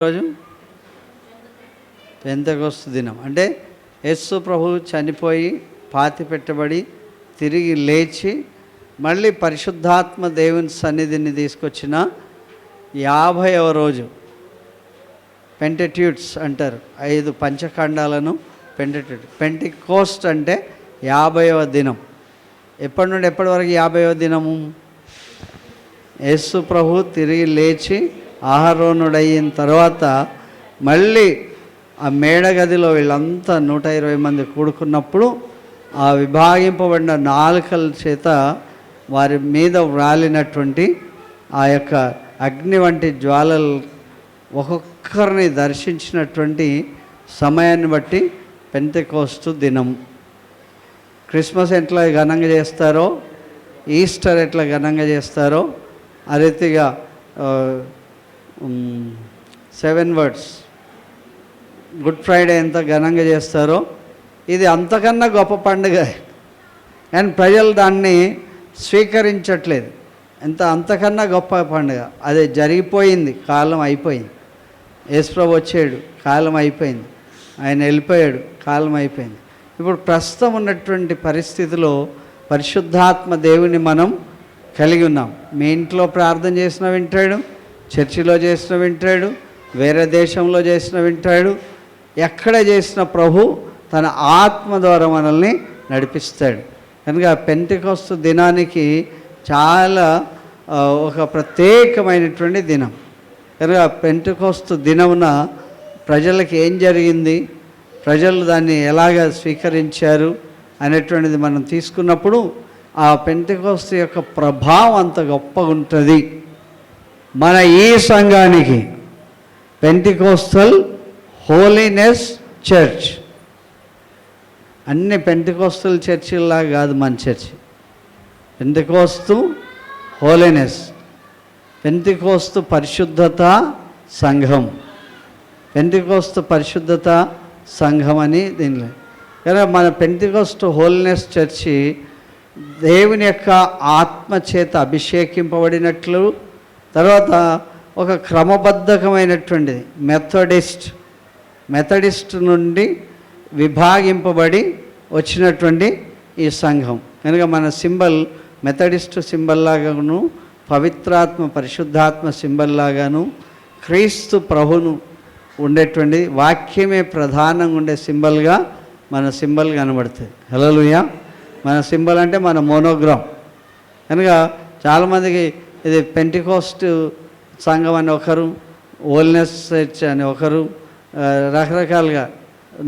రోజు పెంతెకొస్తు దినం అంటే యేసు ప్రభు చనిపోయి పాతి పెట్టబడి తిరిగి లేచి మళ్ళీ పరిశుద్ధాత్మ దేవుని సన్నిధిని తీసుకొచ్చిన 50వ రోజు. పెంటెట్యూడ్స్ అంటారు, 5 పంచఖండాలను పెంటెకోస్ట్ అంటే 50వ దినం. ఎప్పటి నుండి ఎప్పటి వరకు 50వ దినము? యేసు ప్రభు తిరిగి లేచి ఆహారోనుడయిన తర్వాత మళ్ళీ ఆ మేడగదిలో వీళ్ళంతా 120 మంది కూడుకున్నప్పుడు ఆ విభాగింపబడిన నాలుకల చేత వారి మీద వ్రాలినటువంటి ఆ యొక్క అగ్ని వంటి జ్వాలలు ఒక్కొక్కరిని దర్శించినటువంటి సమయాన్ని బట్టి పెంతెకోస్తు దినం. క్రిస్మస్ ఎట్లా ఘనంగా చేస్తారో, ఈస్టర్ ఎట్లా ఘనంగా చేస్తారో ఆ రీతిగా 7 వర్డ్స్ గుడ్ ఫ్రైడే ఎంత ఘనంగా చేస్తారో ఇది అంతకన్నా గొప్ప పండుగ. కానీ ప్రజలు దాన్ని స్వీకరించట్లేదు. అంతకన్నా గొప్ప పండుగ అది జరిగిపోయింది, కాలం అయిపోయింది. యేసుప్రభు వచ్చాడు, కాలం అయిపోయింది. ఆయన వెళ్ళిపోయాడు, కాలం అయిపోయింది. ఇప్పుడు ప్రస్తుతం ఉన్నటువంటి పరిస్థితిలో పరిశుద్ధాత్మ దేవుని మనం కలిగి ఉన్నాం. మీ ఇంట్లో ప్రార్థన చేసిన వింటాడు, చర్చిలో చేసిన వింటాడు, వేరే దేశంలో చేసిన వింటాడు. ఎక్కడ చేసిన ప్రభు తన ఆత్మ ద్వారా మనల్ని నడిపిస్తాడు. కనుక పెంతెకొస్తు దినానికి చాలా ఒక ప్రత్యేకమైనటువంటి దినం. కనుక పెంతెకొస్తు దినమున ప్రజలకు ఏం జరిగింది, ప్రజలు దాన్ని ఎలాగ స్వీకరించారు అనేటువంటిది మనం తీసుకున్నప్పుడు ఆ పెంతెకొస్తు యొక్క ప్రభావం అంత గొప్పగా ఉంటుంది. మన ఈ సంఘానికి పెంటెకోస్తల్ హోలీనెస్ చర్చ్, అన్ని పెంటెకోస్తల్ చర్చిల్లాగా కాదు మన చర్చి. పెంటెకోస్తు హోలీనెస్, పెంటెకోస్తు పరిశుద్ధత సంఘం, పెంటెకోస్తు పరిశుద్ధత సంఘం అని దీనిలో. కానీ మన పెంటెకోస్తు హోలీనెస్ చర్చి దేవుని యొక్క ఆత్మచేత అభిషేకింపబడినట్లు, తర్వాత ఒక క్రమబద్ధకమైనటువంటిది మెథడిస్ట్ నుండి విభాగింపబడి వచ్చినటువంటి ఈ సంఘం. కనుక మన సింబల్ మెథడిస్ట్ సింబల్ లాగాను, పవిత్రాత్మ పరిశుద్ధాత్మ సింబల్ లాగాను, క్రీస్తు ప్రభును ఉండేటువంటి వాక్యమే ప్రధానంగా ఉండే సింబల్గా మన సింబల్ కనబడుతుంది. హల్లెలూయా. మన సింబల్ అంటే మన మోనోగ్రామ్. కనుక చాలామందికి ఇది పెంటెకోస్ట్ సంఘం అని ఒకరు, హోలీనెస్ చర్చ్ అని ఒకరు, రకరకాలుగా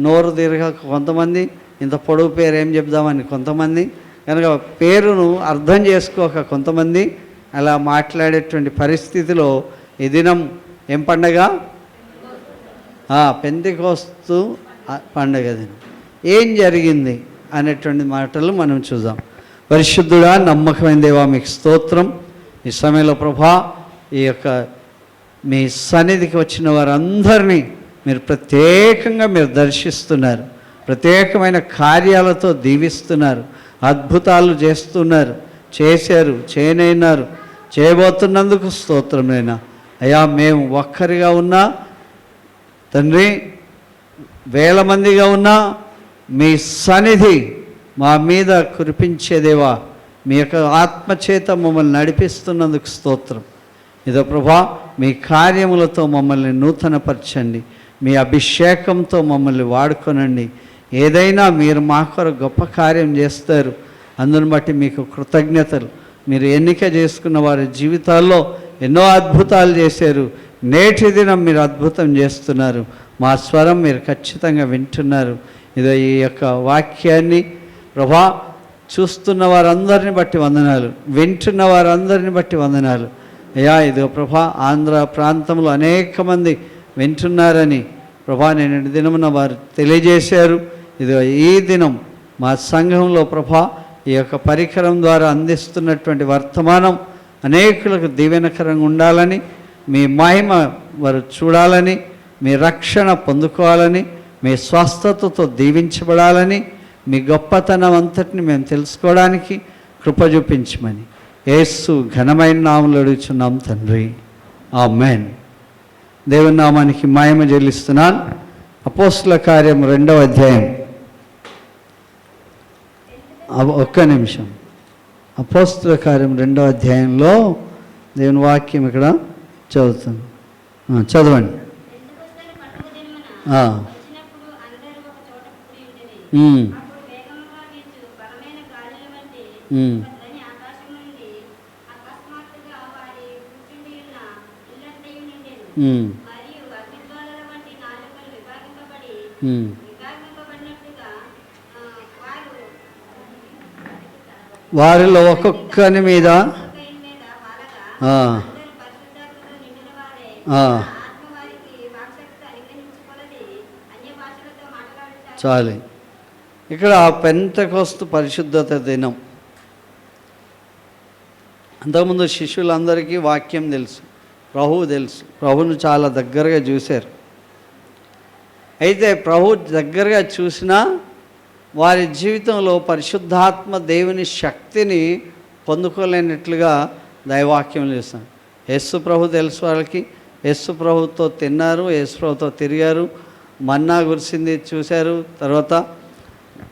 నోరు తిరగ కొంతమంది, ఇంత పొడవు పేరు ఏం చెప్దామని కొంతమంది, కనుక పేరును అర్థం చేసుకోక కొంతమంది అలా మాట్లాడేటువంటి పరిస్థితిలో ఈ దినం ఏం పండగ? పెంటెకోస్తు పండగ దినం. ఏం జరిగింది అనేటువంటి మాటలు మనం చూద్దాం. పరిశుద్ధుడా నమ్మకమైన దేవా మీకు స్తోత్రం. ఈ సమయంలో ప్రభా ఈ యొక్క మీ సన్నిధికి వచ్చిన వారందరినీ మీరు ప్రత్యేకంగా మీరు దర్శిస్తున్నారు, ప్రత్యేకమైన కార్యాలతో దీవిస్తున్నారు, అద్భుతాలు చేస్తున్నారు, చేశారు, చేయనైనారు, చేయబోతున్నందుకు స్తోత్రమైనా అయ్యా. మేము ఒక్కరిగా ఉన్నా తండ్రి, వేల మందిగా ఉన్నా మీ సన్నిధి మా మీద కురిపించేదేవా, మీ యొక్క ఆత్మచేత మమ్మల్ని నడిపిస్తున్నందుకు స్తోత్రం. ఇదో ప్రభా, మీ కార్యములతో మమ్మల్ని నూతనపరచండి, మీ అభిషేకంతో మమ్మల్ని వాడుకొనండి. ఏదైనా మీరు మా కొరకు గొప్ప కార్యం చేస్తారు, అందుని బట్టి మీకు కృతజ్ఞతలు. మీరు ఎన్నిక చేసుకున్న వారి జీవితాల్లో ఎన్నో అద్భుతాలు చేశారు. నేటి దినం మీరు అద్భుతం చేస్తున్నారు. మా స్వరం మీరు ఖచ్చితంగా వింటున్నారు. ఇదో ఈ యొక్క వాక్యాన్ని ప్రభా చూస్తున్న వారందరిని బట్టి వందనాలు, వింటున్న వారందరిని బట్టి వందనాలు అయ్యా. ఇదిగో ప్రభా, ఆంధ్ర ప్రాంతంలో అనేక మంది వింటున్నారని ప్రభా నేను దినమున వారు తెలియజేశారు. ఇదిగో ఈ దినం మా సంఘంలో ప్రభా ఈ యొక్క పరికరం ద్వారా అందిస్తున్నటువంటి వర్తమానం అనేకులకు దీవెనకరంగా ఉండాలని, మీ మహిమ వారు చూడాలని, మీ రక్షణ పొందుకోవాలని, మీ స్వస్థతతో దీవించబడాలని, మీ గొప్పతనం అంతటిని మేము తెలుసుకోవడానికి కృప చూపించమని యేసు ఘనమైన నామములో అడుగుచున్నాం తండ్రి. ఆమేన్. దేవుని నామానికి మహిమ చెల్లిస్తున్నాను. అపోస్తుల కార్యం 2వ అధ్యాయం. ఒక్క నిమిషం. అపోస్తుల కార్యం 2వ అధ్యాయంలో దేవుని వాక్యం ఇక్కడ చదువుతుంది. చదవండి. వారిలో ఒక్కొక్కని మీద చాలు. ఇక్కడ పెంతెకొస్తు పరిశుద్ధత దినం. అంతకుముందు శిష్యులందరికీ వాక్యం తెలుసు, ప్రభువు తెలుసు, ప్రభువును చాలా దగ్గరగా చూశారు. అయితే ప్రభు దగ్గరగా చూసినా వారి జీవితంలో పరిశుద్ధాత్మ దేవుని శక్తిని పొందుకోలేనట్లుగా దైవాక్యం చేస్తాం. యేసు ప్రభు తెలుసు వాళ్ళకి. యేసు ప్రభుతో తిన్నారు, యేసు ప్రభుతో తిరిగారు, మన్నా కురిసింది చూశారు, తర్వాత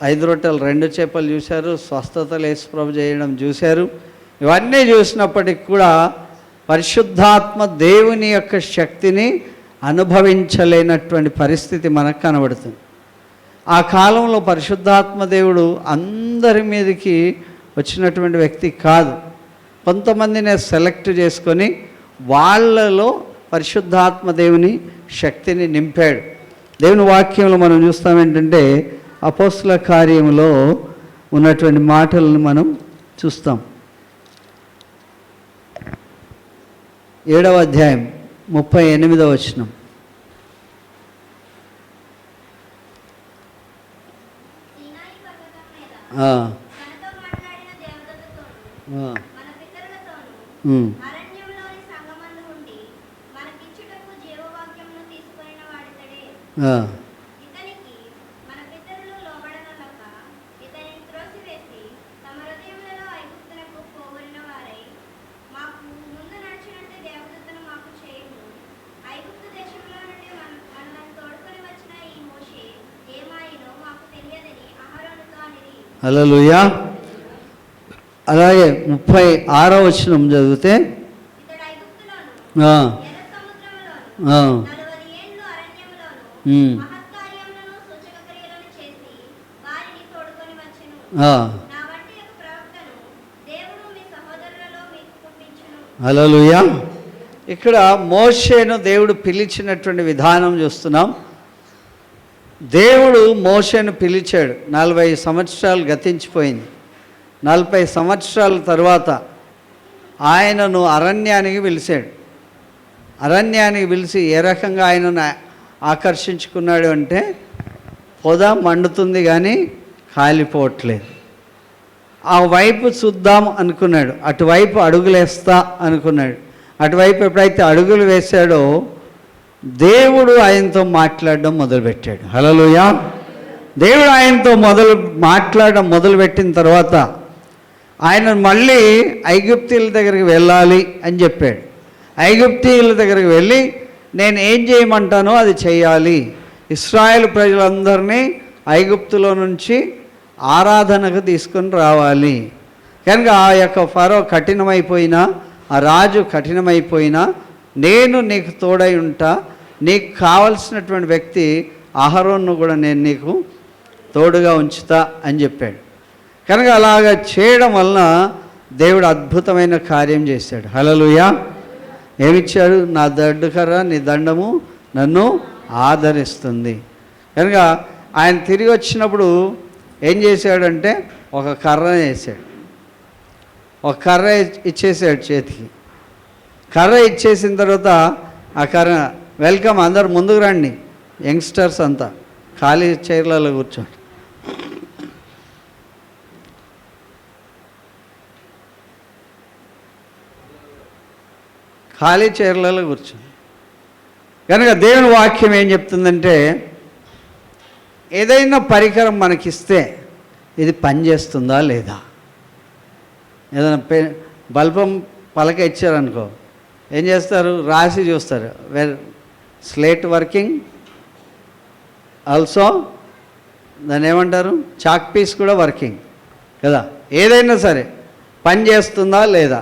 5 రొట్టెలు 2 చేపలు చూశారు, స్వస్థతలు యేసు ప్రభు చేయడం చూశారు. ఇవన్నీ చూసినప్పటికి కూడా పరిశుద్ధాత్మ దేవుని యొక్క శక్తిని అనుభవించలేనటువంటి పరిస్థితి మనకు కనబడుతుంది. ఆ కాలంలో పరిశుద్ధాత్మ దేవుడు అందరి మీదకి వచ్చినటువంటి వ్యక్తి కాదు. కొంతమందిని సెలెక్ట్ చేసుకొని వాళ్ళలో పరిశుద్ధాత్మ దేవుని శక్తిని నింపాడు. దేవుని వాక్యంలో మనం చూస్తాం ఏంటంటే అపోస్తుల కార్యంలో ఉన్నటువంటి మాటలను మనం చూస్తాం. 7వ అధ్యాయం 38వ వచనం. హల్లెలూయా. అలాగే 36వ వచనం చదివితే హల్లెలూయా. ఇక్కడ మోషేను దేవుడు పిలిచినటువంటి విధానం చూస్తున్నాం. దేవుడు మోషేను పిలిచాడు. 40 సంవత్సరాలు గతించిపోయింది. 40 సంవత్సరాల తర్వాత ఆయనను అరణ్యానికి పిలిచాడు. అరణ్యానికి పిలిచి ఏ రకంగా ఆయనను ఆకర్షించుకున్నాడు అంటే పొద మండుతుంది కానీ కాలిపోవట్లేదు. ఆ వైపు చూద్దాం అనుకున్నాడు, అటువైపు అడుగులేస్తా అనుకున్నాడు. అటువైపు ఎప్పుడైతే అడుగులు వేశాడో దేవుడు ఆయనతో మాట్లాడడం మొదలుపెట్టాడు. హల్లెలూయా. దేవుడు ఆయనతో మాట్లాడడం మొదలుపెట్టిన తర్వాత ఆయన మళ్ళీ ఐగుప్తీయుల దగ్గరికి వెళ్ళాలి అని చెప్పాడు. ఐగుప్తీయుల దగ్గరికి వెళ్ళి నేను ఏం చేయమంటానో అది చేయాలి, ఇశ్రాయేలు ప్రజలందరినీ ఐగుప్తులో నుంచి ఆరాధనకు తీసుకొని రావాలి. కనుక ఆ యొక్క ఫరో కఠినమైపోయినా, ఆ రాజు కఠినమైపోయినా నేను నీకు తోడై ఉంటా, నీకు కావలసినటువంటి వ్యక్తి అహరోన్ను కూడా నేను నీకు తోడుగా ఉంచుతా అని చెప్పాడు. కనుక అలాగ చేయడం వలన దేవుడు అద్భుతమైన కార్యం చేశాడు. హల్లెలూయా. ఏమిచ్చాడు? నా దడ్డుకర్ర నీ దండము నన్ను ఆదరిస్తుంది. కనుక ఆయన తిరిగి వచ్చినప్పుడు ఏం చేశాడంటే ఒక కర్ర వేసాడు, ఒక కర్ర ఇచ్చేసాడు చేతికి. కర్ర ఇచ్చేసిన తర్వాత ఆ కర్ర వెల్కమ్, అందరు ముందుకు రండి, యంగ్స్టర్స్ అంతా ఖాళీ చైర్లలో కూర్చోండి. ఖాళీ చైర్లలో కూర్చోండి. కనుక దేవుని వాక్యం ఏం చెప్తుందంటే ఏదైనా పరికరం మనకిస్తే ఇది పనిచేస్తుందా లేదా. ఏదైనా బల్బం పలక ఇచ్చారనుకో, ఏం చేస్తారు? రాసి చూస్తారు. స్లేట్ వర్కింగ్ ఆల్సో, దాన్ని ఏమంటారు, చాక్ పీస్ కూడా వర్కింగ్ కదా. ఏదైనా సరే పని చేస్తుందా లేదా,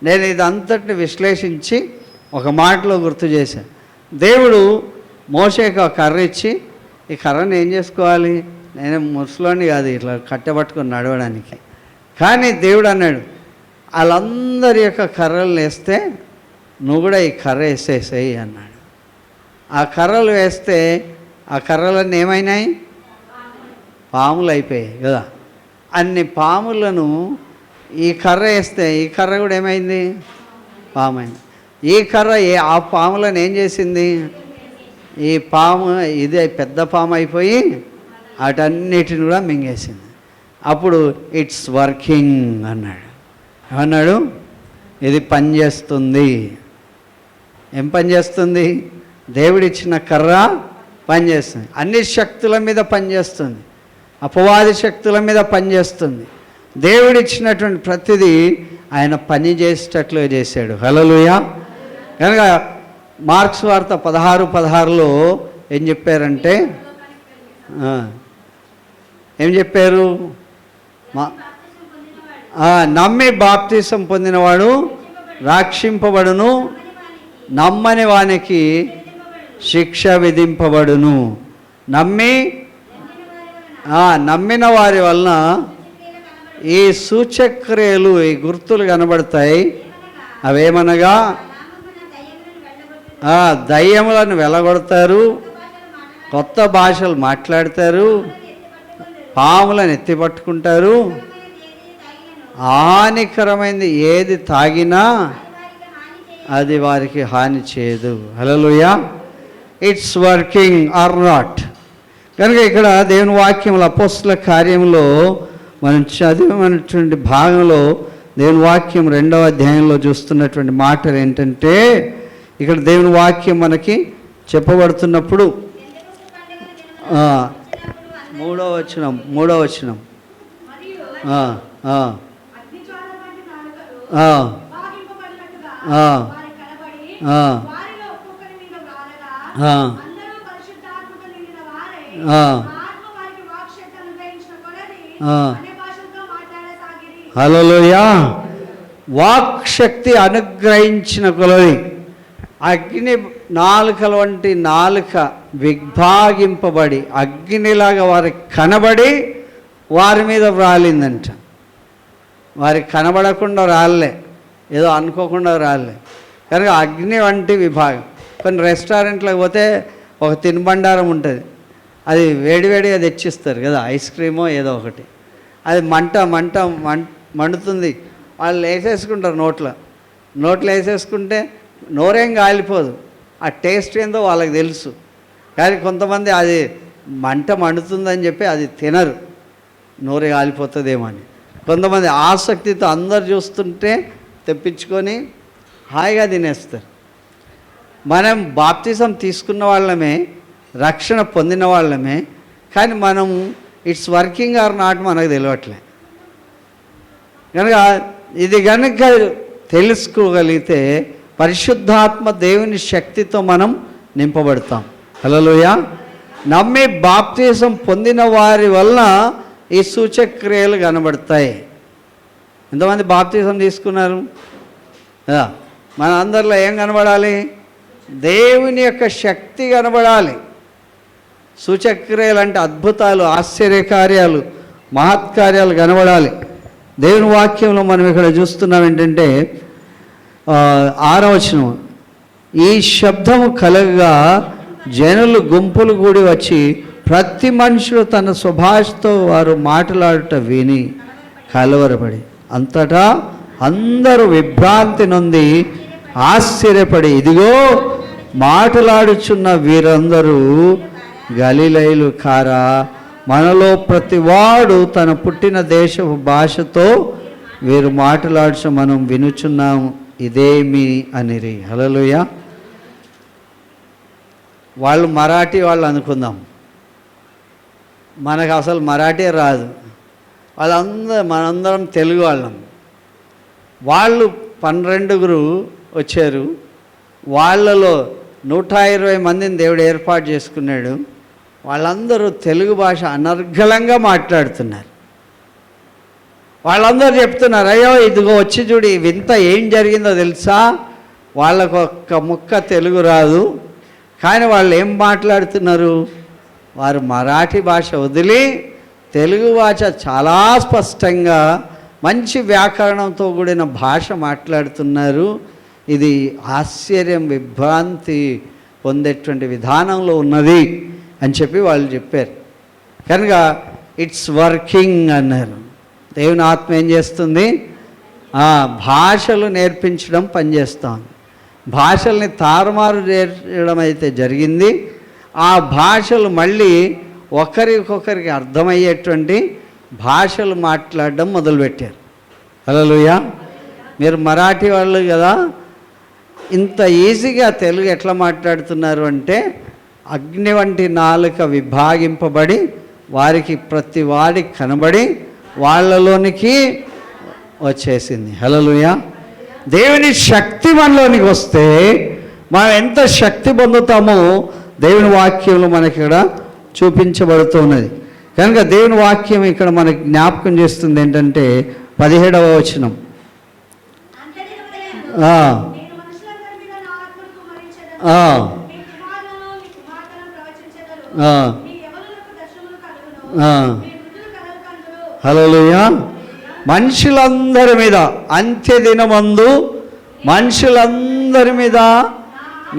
నేను ఇదంతటిని విశ్లేషించి ఒక మాటలో గుర్తు చేశాను. దేవుడు మోషేకి ఒక కర్ర ఇచ్చి, ఈ కర్రను ఏం చేసుకోవాలి, నేను ముసలోని కాదు ఇట్లా కట్టబట్టుకొని నడవడానికి. కానీ దేవుడు అన్నాడు, వాళ్ళందరి యొక్క కర్రలు వేస్తే నువ్వు కూడా ఈ కర్ర వేసేసేయి అన్నాడు. ఆ కర్రలు వేస్తే ఆ కర్రలన్నీ ఏమైనాయి, పాములు అయిపోయాయి కదా. అన్ని పాములను ఈ కర్ర వేస్తే ఈ కర్ర కూడా ఏమైంది, పాము అయింది. ఈ కర్ర ఆ పాములను ఏం చేసింది, ఈ పాము ఇది పెద్ద పాము అయిపోయి వాటన్నిటిని కూడా మింగేసింది. అప్పుడు ఇట్స్ వర్కింగ్ అన్నాడు. ఏమన్నాడు, ఇది పనిచేస్తుంది. ఏం పనిచేస్తుంది, దేవుడిచ్చిన కర్ర పనిచేస్తుంది. అన్ని శక్తుల మీద పనిచేస్తుంది, అపవాది శక్తుల మీద పనిచేస్తుంది. దేవుడిచ్చినటువంటి ప్రతిదీ ఆయన పని చేసేటట్లుగా చేశాడు. హల్లెలూయా. కనుక మార్క్స్ వార్త 16:16లో ఏం చెప్పారంటే, ఏం చెప్పారు, నమ్మి బాప్తిసం పొందినవాడు రక్షింపబడును, నమ్మని వానికి శిక్ష విధింపబడును. నమ్మిన వారి వలన ఈ సూచక్రియలు, ఈ గుర్తులు కనబడతాయి. అవేమనగా దయ్యములను వెళ్ళగొడతారు, కొత్త భాషలు మాట్లాడతారు, పాములను ఎత్తిపట్టుకుంటారు, హానికరమైనది ఏది తాగినా అది వారికి హాని చేయదు. Hallelujah. It's working or not. కనుక ఇక్కడ దేవుని వాక్యంలో అపోస్తల కార్యంలో మనం చదివినటువంటి భాగంలో దేవుని వాక్యం 2వ అధ్యాయంలో చూస్తున్నటువంటి మాటలు ఏంటంటే, ఇక్కడ దేవుని వాక్యం మనకి చెప్పబడుతున్నప్పుడు 3వ వచనం హల్లెలూయా. వాక్ శక్తి అనుగ్రహించిన కొలది అగ్ని నాలుకల వంటి నాలుక విభాగింపబడి అగ్నిలాగా వారికి కనబడి వారి మీద రాలిందంట. వారికి కనబడకుండా రాలే, ఏదో అనుకోకుండా రాలే. కనుక అగ్ని వంటి విభాగం. కొన్ని రెస్టారెంట్లకు పోతే ఒక తినుబండారం ఉంటుంది, అది వేడివేడిగా తెచ్చిస్తారు కదా, ఐస్ క్రీమో ఏదో ఒకటి, అది మండుతుంది. వాళ్ళు వేసేసుకుంటారు నోట్లో వేసేసుకుంటే నోరేం కాలిపోదు, ఆ టేస్ట్ ఏందో వాళ్ళకి తెలుసు. కానీ కొంతమంది అది మండుతుందని చెప్పి అది తినరు, నోరే కాలిపోతుందేమో అని. కొంతమంది ఆసక్తితో అందరు చూస్తుంటే తెప్పించుకొని హాయిగా తినేస్తారు. మనం బాప్తిజం తీసుకున్న వాళ్ళమే, రక్షణ పొందిన వాళ్ళమే, కానీ మనం ఇట్స్ వర్కింగ్ ఆర్ నాట్ మనకు తెలియట్లే. కనుక ఇది కనుక తెలుసుకోగలిగితే పరిశుద్ధాత్మ దేవుని శక్తితో మనం నింపబడతాం. హల్లెలూయా. నమ్మి బాప్తిజం పొందిన వారి వలన ఈ సూచక్రియలు కనబడతాయి. ఎంతమంది బాప్తిజం తీసుకున్నారు? మన అందరిలో ఏం కనబడాలి? దేవుని యొక్క శక్తి కనబడాలి. సూచక్రియలు అంటే అద్భుతాలు, ఆశ్చర్యకార్యాలు, మహత్కార్యాలు కనబడాలి. దేవుని వాక్యంలో మనం ఇక్కడ చూస్తున్నాం ఏంటంటే 6వ వచనం, ఈ శబ్దము కలగగా జనులు గుంపులు కూడి వచ్చి ప్రతి మనుషుడు తన స్వభాషతో వారు మాట్లాడుట విని కలవరపడి అంతటా అందరూ విభ్రాంతి నొంది ఆశ్చర్యపడి, ఇదిగో మాట్లాడుచున్న వీరందరూ గలిలయులు కారా, మనలో ప్రతివాడు తన పుట్టిన దేశపు భాషతో వీరు మాట్లాడుచు మనం వినుచున్నాము, ఇదేమి అనిరి. హల్లెలూయా. వాళ్ళు మరాఠీ వాళ్ళు అనుకుందాం, మనకు అసలు మరాఠీ రాదు, మనందరం తెలుగు వాళ్ళం. వాళ్ళు 12 వచ్చారు, వాళ్ళలో 120 మందిని దేవుడు ఏర్పాటు చేసుకున్నాడు. వాళ్ళందరూ తెలుగు భాష అనర్గళంగా మాట్లాడుతున్నారు. వాళ్ళందరూ చెప్తున్నారు, అయ్యో ఇదిగో వచ్చి చూడు వింత ఏం జరిగిందో తెలుసా, వాళ్ళకు ఒక్క ముక్క తెలుగు రాదు, కానీ వాళ్ళు ఏం మాట్లాడుతున్నారు, వారు మరాఠీ భాష వదిలి తెలుగు భాష చాలా స్పష్టంగా మంచి వ్యాకరణంతో కూడిన భాష మాట్లాడుతున్నారు. ఇది ఆశ్చర్యం, విభ్రాంతి పొందేటువంటి విధానంలో ఉన్నది అని చెప్పి వాళ్ళు చెప్పారు. కనుక ఇట్స్ వర్కింగ్ అన్నారు. దేవుని ఆత్మ ఏం చేస్తుంది, భాషలు నేర్పించడం పనిచేస్తాం. భాషల్ని తారుమారు చేయడం అయితే జరిగింది. ఆ భాషలు మళ్ళీ ఒకరికొకరికి అర్థమయ్యేటువంటి భాషలు మాట్లాడడం మొదలుపెట్టారు. హల్లెలూయా. మీరు మరాఠీ వాళ్ళు కదా, ఇంత ఈజీగా తెలుగు ఎట్లా మాట్లాడుతున్నారు అంటే, అగ్ని వంటి నాలుక విభాగింపబడి వారికి ప్రతి వాడికి కనబడి వాళ్ళలోనికి వచ్చేసింది. హల్లెలూయా. దేవుని శక్తి మనలోనికి వస్తే మనం ఎంత శక్తి పొందుతామో దేవుని వాక్యంలో మనకి ఇక్కడ చూపించబడుతున్నది. కనుక దేవుని వాక్యం ఇక్కడ మనకి జ్ఞాపకం చేస్తుంది ఏంటంటే 17వ వచనం, హల్లెలూయా. మనుషులందరి మీద అంత్యదినమందు మనుషులందరి మీద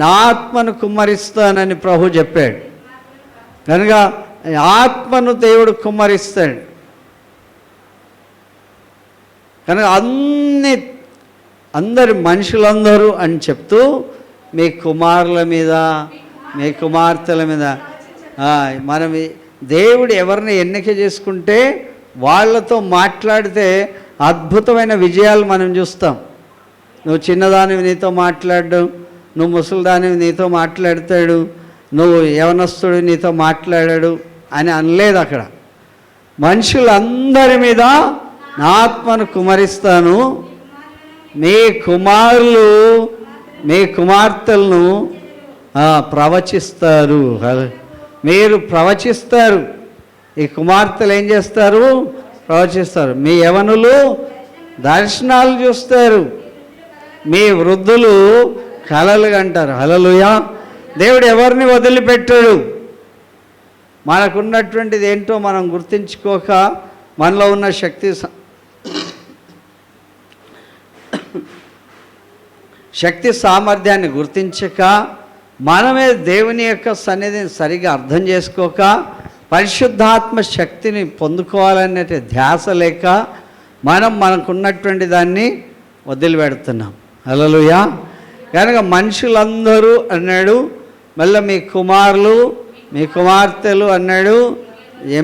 నా ఆత్మను కుమ్మరిస్తానని ప్రభు చెప్పాడు. కనుక ఆత్మను దేవుడు కుమ్మరిస్తాడు. కనుక అందరి మనుషులందరూ అని చెప్తూ మీ కుమారుల మీద మీ కుమార్తెల మీద మనం దేవుడు ఎవరిని ఎన్నిక చేసుకుంటే వాళ్ళతో మాట్లాడితే అద్భుతమైన విజయాలు మనం చూస్తాం. నువ్వు చిన్నదానివి నీతో మాట్లాడు, నువ్వు ముసలిదానివి నీతో మాట్లాడతాడు, నువ్వు యవనస్తుడు నీతో మాట్లాడాడు అని అనలేదు. అక్కడ మనుషులందరి మీద నా ఆత్మను కుమ్మరిస్తాను, మీ కుమారులు మీ కుమార్తెలను ప్రవచిస్తారు. మీరు ప్రవచిస్తారు. ఈ కుమార్తెలు ఏం చేస్తారు, ప్రవచిస్తారు. మీ యవనులు దర్శనాలు చూస్తారు, మీ వృద్ధులు కలలు కంటారు. హల్లెలూయా. దేవుడు ఎవరిని వదిలిపెట్టాడు. మనకున్నటువంటిది ఏంటో మనం గుర్తించుకోక, మనలో ఉన్న శక్తి సామర్థ్యాన్ని గుర్తించక, మనమే దేవుని యొక్క సన్నిధిని సరిగా అర్థం చేసుకోక, పరిశుద్ధాత్మ శక్తిని పొందుకోవాలనే ధ్యాస లేక మనకున్నటువంటి దాన్ని వదిలిపెడుతున్నాం. హల్లెలూయా. కనుక మనుషులందరూ అన్నాడు, మళ్ళీ మీ కుమారులు మీ కుమార్తెలు అన్నాడు,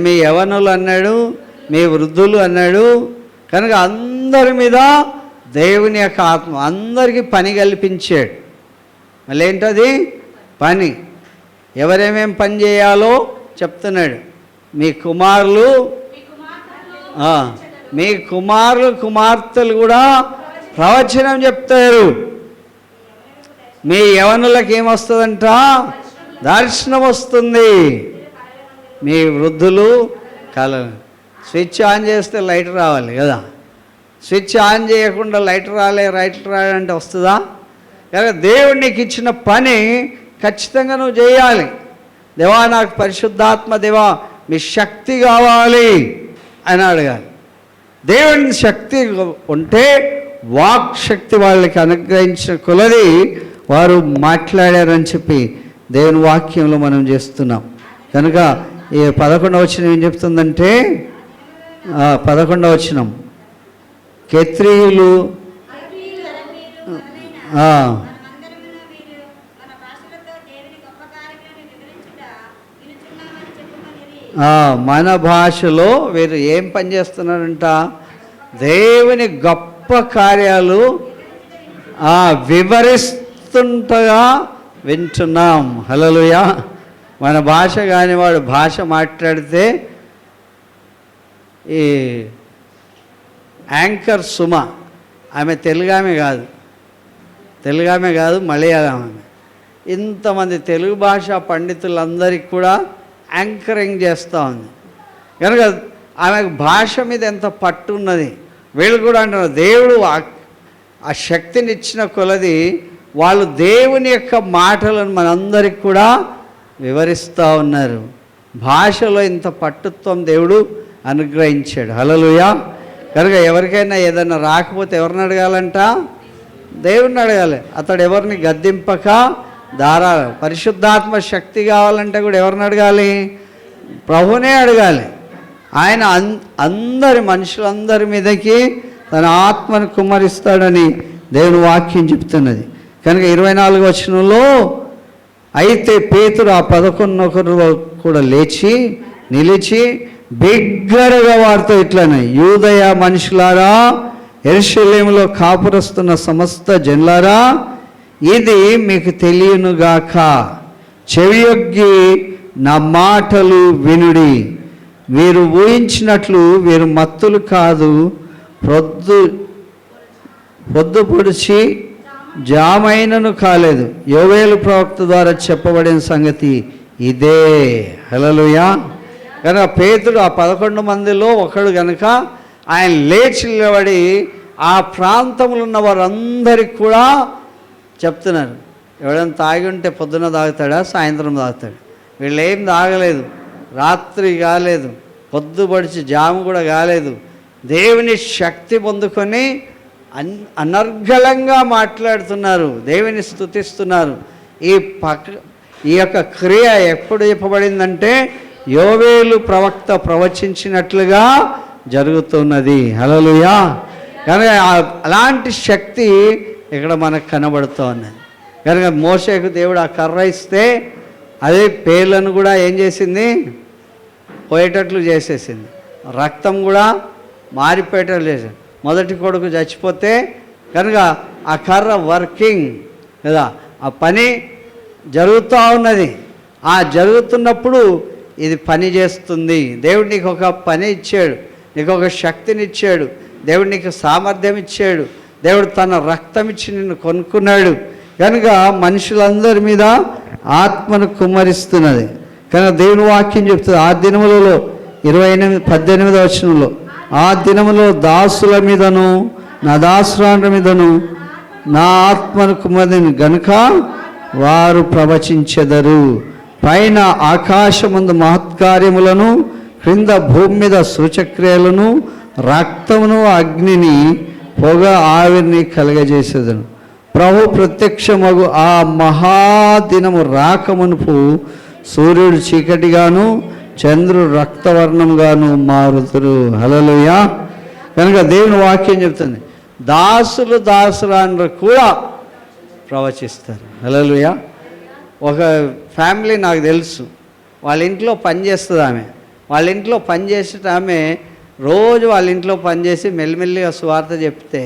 మీ యవనులు అన్నాడు, మీ వృద్ధులు అన్నాడు. కనుక అందరి మీద దేవుని యొక్క ఆత్మ అందరికీ పని కల్పించాడు. మళ్ళీ ఏంటది పని, ఎవరేమేం పని చేయాలో చెప్తున్నాడు. మీ కుమారులు మీ కుమార్తెలు కూడా ప్రవచనం చెప్తారు. మీ యవనులకు ఏమొస్తుందంట, దర్శనం వస్తుంది. మీ వృద్ధులు కలలు. స్విచ్ ఆన్ చేస్తే లైట్ రావాలి కదా, స్విచ్ ఆన్ చేయకుండా లైట్ రాలంటే వస్తుందా? కనుక దేవుడు నీకు ఇచ్చిన పని ఖచ్చితంగా నువ్వు చేయాలి. దేవా నాకు పరిశుద్ధాత్మ దేవా మీ శక్తి కావాలి అని అడగాలి. దేవుని శక్తి ఉంటే వాక్ శక్తి వాళ్ళకి అనుగ్రహించిన కొలది వారు మాట్లాడారని చెప్పి దేవుని వాక్యంలో మనం చేస్తున్నాం. కనుక ఈ 11వ వచనం ఏం చెప్తుందంటే, 11వ వచనం, కెత్రీయులు మన భాషలో వీరు ఏం పని చేస్తున్నారంట, దేవుని గొప్ప కార్యాలు వివరిస్తుంటగా వింటున్నాం. హల్లెలూయా. మన భాష కాని వాడు భాష మాట్లాడితే, ఈ యాంకర్ సుమ ఆమె తెలుగామె కాదు మలయాళం ఆమె. ఇంతమంది తెలుగు భాష పండితులందరికీ కూడా యాంకరింగ్ చేస్తూ ఉంది. కనుక ఆమెకు భాష మీద ఎంత పట్టు ఉన్నది. వీళ్ళు కూడా అంటున్నారు, దేవుడు ఆ శక్తిని ఇచ్చిన కొలది వాళ్ళు దేవుని యొక్క మాటలను మనందరికి కూడా వివరిస్తూ ఉన్నారు. భాషలో ఇంత పట్టుత్వం దేవుడు అనుగ్రహించాడు. హల్లెలూయా. కనుక ఎవరికైనా ఏదైనా రాకపోతే ఎవరిని అడగాలంట? దేవుడిని అడగాలి. అతడు ఎవరిని గద్దింపక దారాలి. పరిశుద్ధాత్మ శక్తి కావాలంటే కూడా ఎవరిని అడగాలి? ప్రభునే అడగాలి. ఆయన అందరి మనుషులందరి మీదకి తన ఆత్మను కుమ్మరిస్తాడని దేవుని వాక్యం చెప్తున్నది. కనుక 24వ వచనంలో, అయితే పేతురు ఆ 11 కూడా నిలిచి బిగ్గరగా వారితో ఇట్లనే, యూదయ మనుషులారా, యెరూషలేములో కాపురస్తున్న సమస్త జనులారా, ఇది మీకు తెలియనుగాక, చెవియొగ్గి నా మాటలు వినుడి. వీరు ఊహించినట్లు వీరు మత్తులు కాదు, పొద్దు పొడిచి జామైనను కాలేదు. యోవేలు ప్రవక్త ద్వారా చెప్పబడిన సంగతి ఇదే. హల్లెలూయా. కనుక పేతుడు ఆ 11 మందిలో ఒకడు కనుక ఆయన లేచి నిలబడి ఆ ప్రాంతంలో ఉన్న వారందరికీ కూడా చెప్తున్నారు. ఎవడైనా తాగి ఉంటే పొద్దున తాగుతాడా, సాయంత్రం తాగుతాడు? వీళ్ళు ఏం తాగలేదు, రాత్రి కాలేదు, పొద్దు పడిచి జాము కూడా కాలేదు. దేవుని శక్తి పొందుకొని అనర్గళంగా మాట్లాడుతున్నారు, దేవుని స్తుతిస్తున్నారు. ఈ యొక్క క్రియ ఎప్పుడు చెప్పబడిందంటే యోవేలు ప్రవక్త ప్రవచించినట్లుగా జరుగుతున్నది. హల్లెలూయా. కనుక అలాంటి శక్తి ఇక్కడ మనకు కనబడుతూ ఉన్నది. కనుక మోషేకు దేవుడు ఆ కర్ర ఇస్తే అదే పేర్లను కూడా ఏం చేసింది? పోయేటట్లు చేసేసింది. రక్తం కూడా మారిపోయేటట్లు చేసింది. మొదటి కొడుకు చచ్చిపోతే కనుక ఆ కర్ర వర్కింగ్ కదా, ఆ పని జరుగుతూ ఉన్నది. ఆ జరుగుతున్నప్పుడు ఇది పని చేస్తుంది. దేవుడు నీకు ఒక పని ఇచ్చాడు, నీకు ఒక శక్తిని ఇచ్చాడు, దేవుడు నీకు సామర్థ్యం ఇచ్చాడు, దేవుడు తన రక్తం ఇచ్చి నిన్ను కొనుక్కున్నాడు. కనుక మనుషులందరి మీద ఆత్మను కుమ్మరిస్తున్నది. కనుక దేవుని వాక్యం చెప్తుంది ఆ దినములలో 18వ వచనంలో, ఆ దినములో దాసుల మీదను నా దాసురాండ్ర మీదను నా ఆత్మను కుమ్మరిని గనుక వారు ప్రవచించెదరు. పైన ఆకాశమందు మహత్కార్యములను, క్రింద భూమి మీద సూచక్రియలను, రక్తమును అగ్నిని పొగ ఆవిరిని కలగజేసేదను. ప్రభు ప్రత్యక్షమగు ఆ మహాదినము రాకమునుపు సూర్యుడు చీకటిగాను చంద్రుడు రక్తవర్ణంగాను మారుతురు. హల్లెలూయా. కనుక దేవుని వాక్యం చెప్తుంది దాసురాండ్రు కూడా ప్రవచిస్తారు. హల్లెలూయా. ఒక ఫ్యామిలీ నాకు తెలుసు, వాళ్ళ ఇంట్లో పనిచేస్తుంది ఆమె. వాళ్ళ ఇంట్లో పనిచేసేట ఆమె రోజు వాళ్ళ ఇంట్లో పనిచేసి మెల్లిమెల్లిగా సువార్త చెప్తే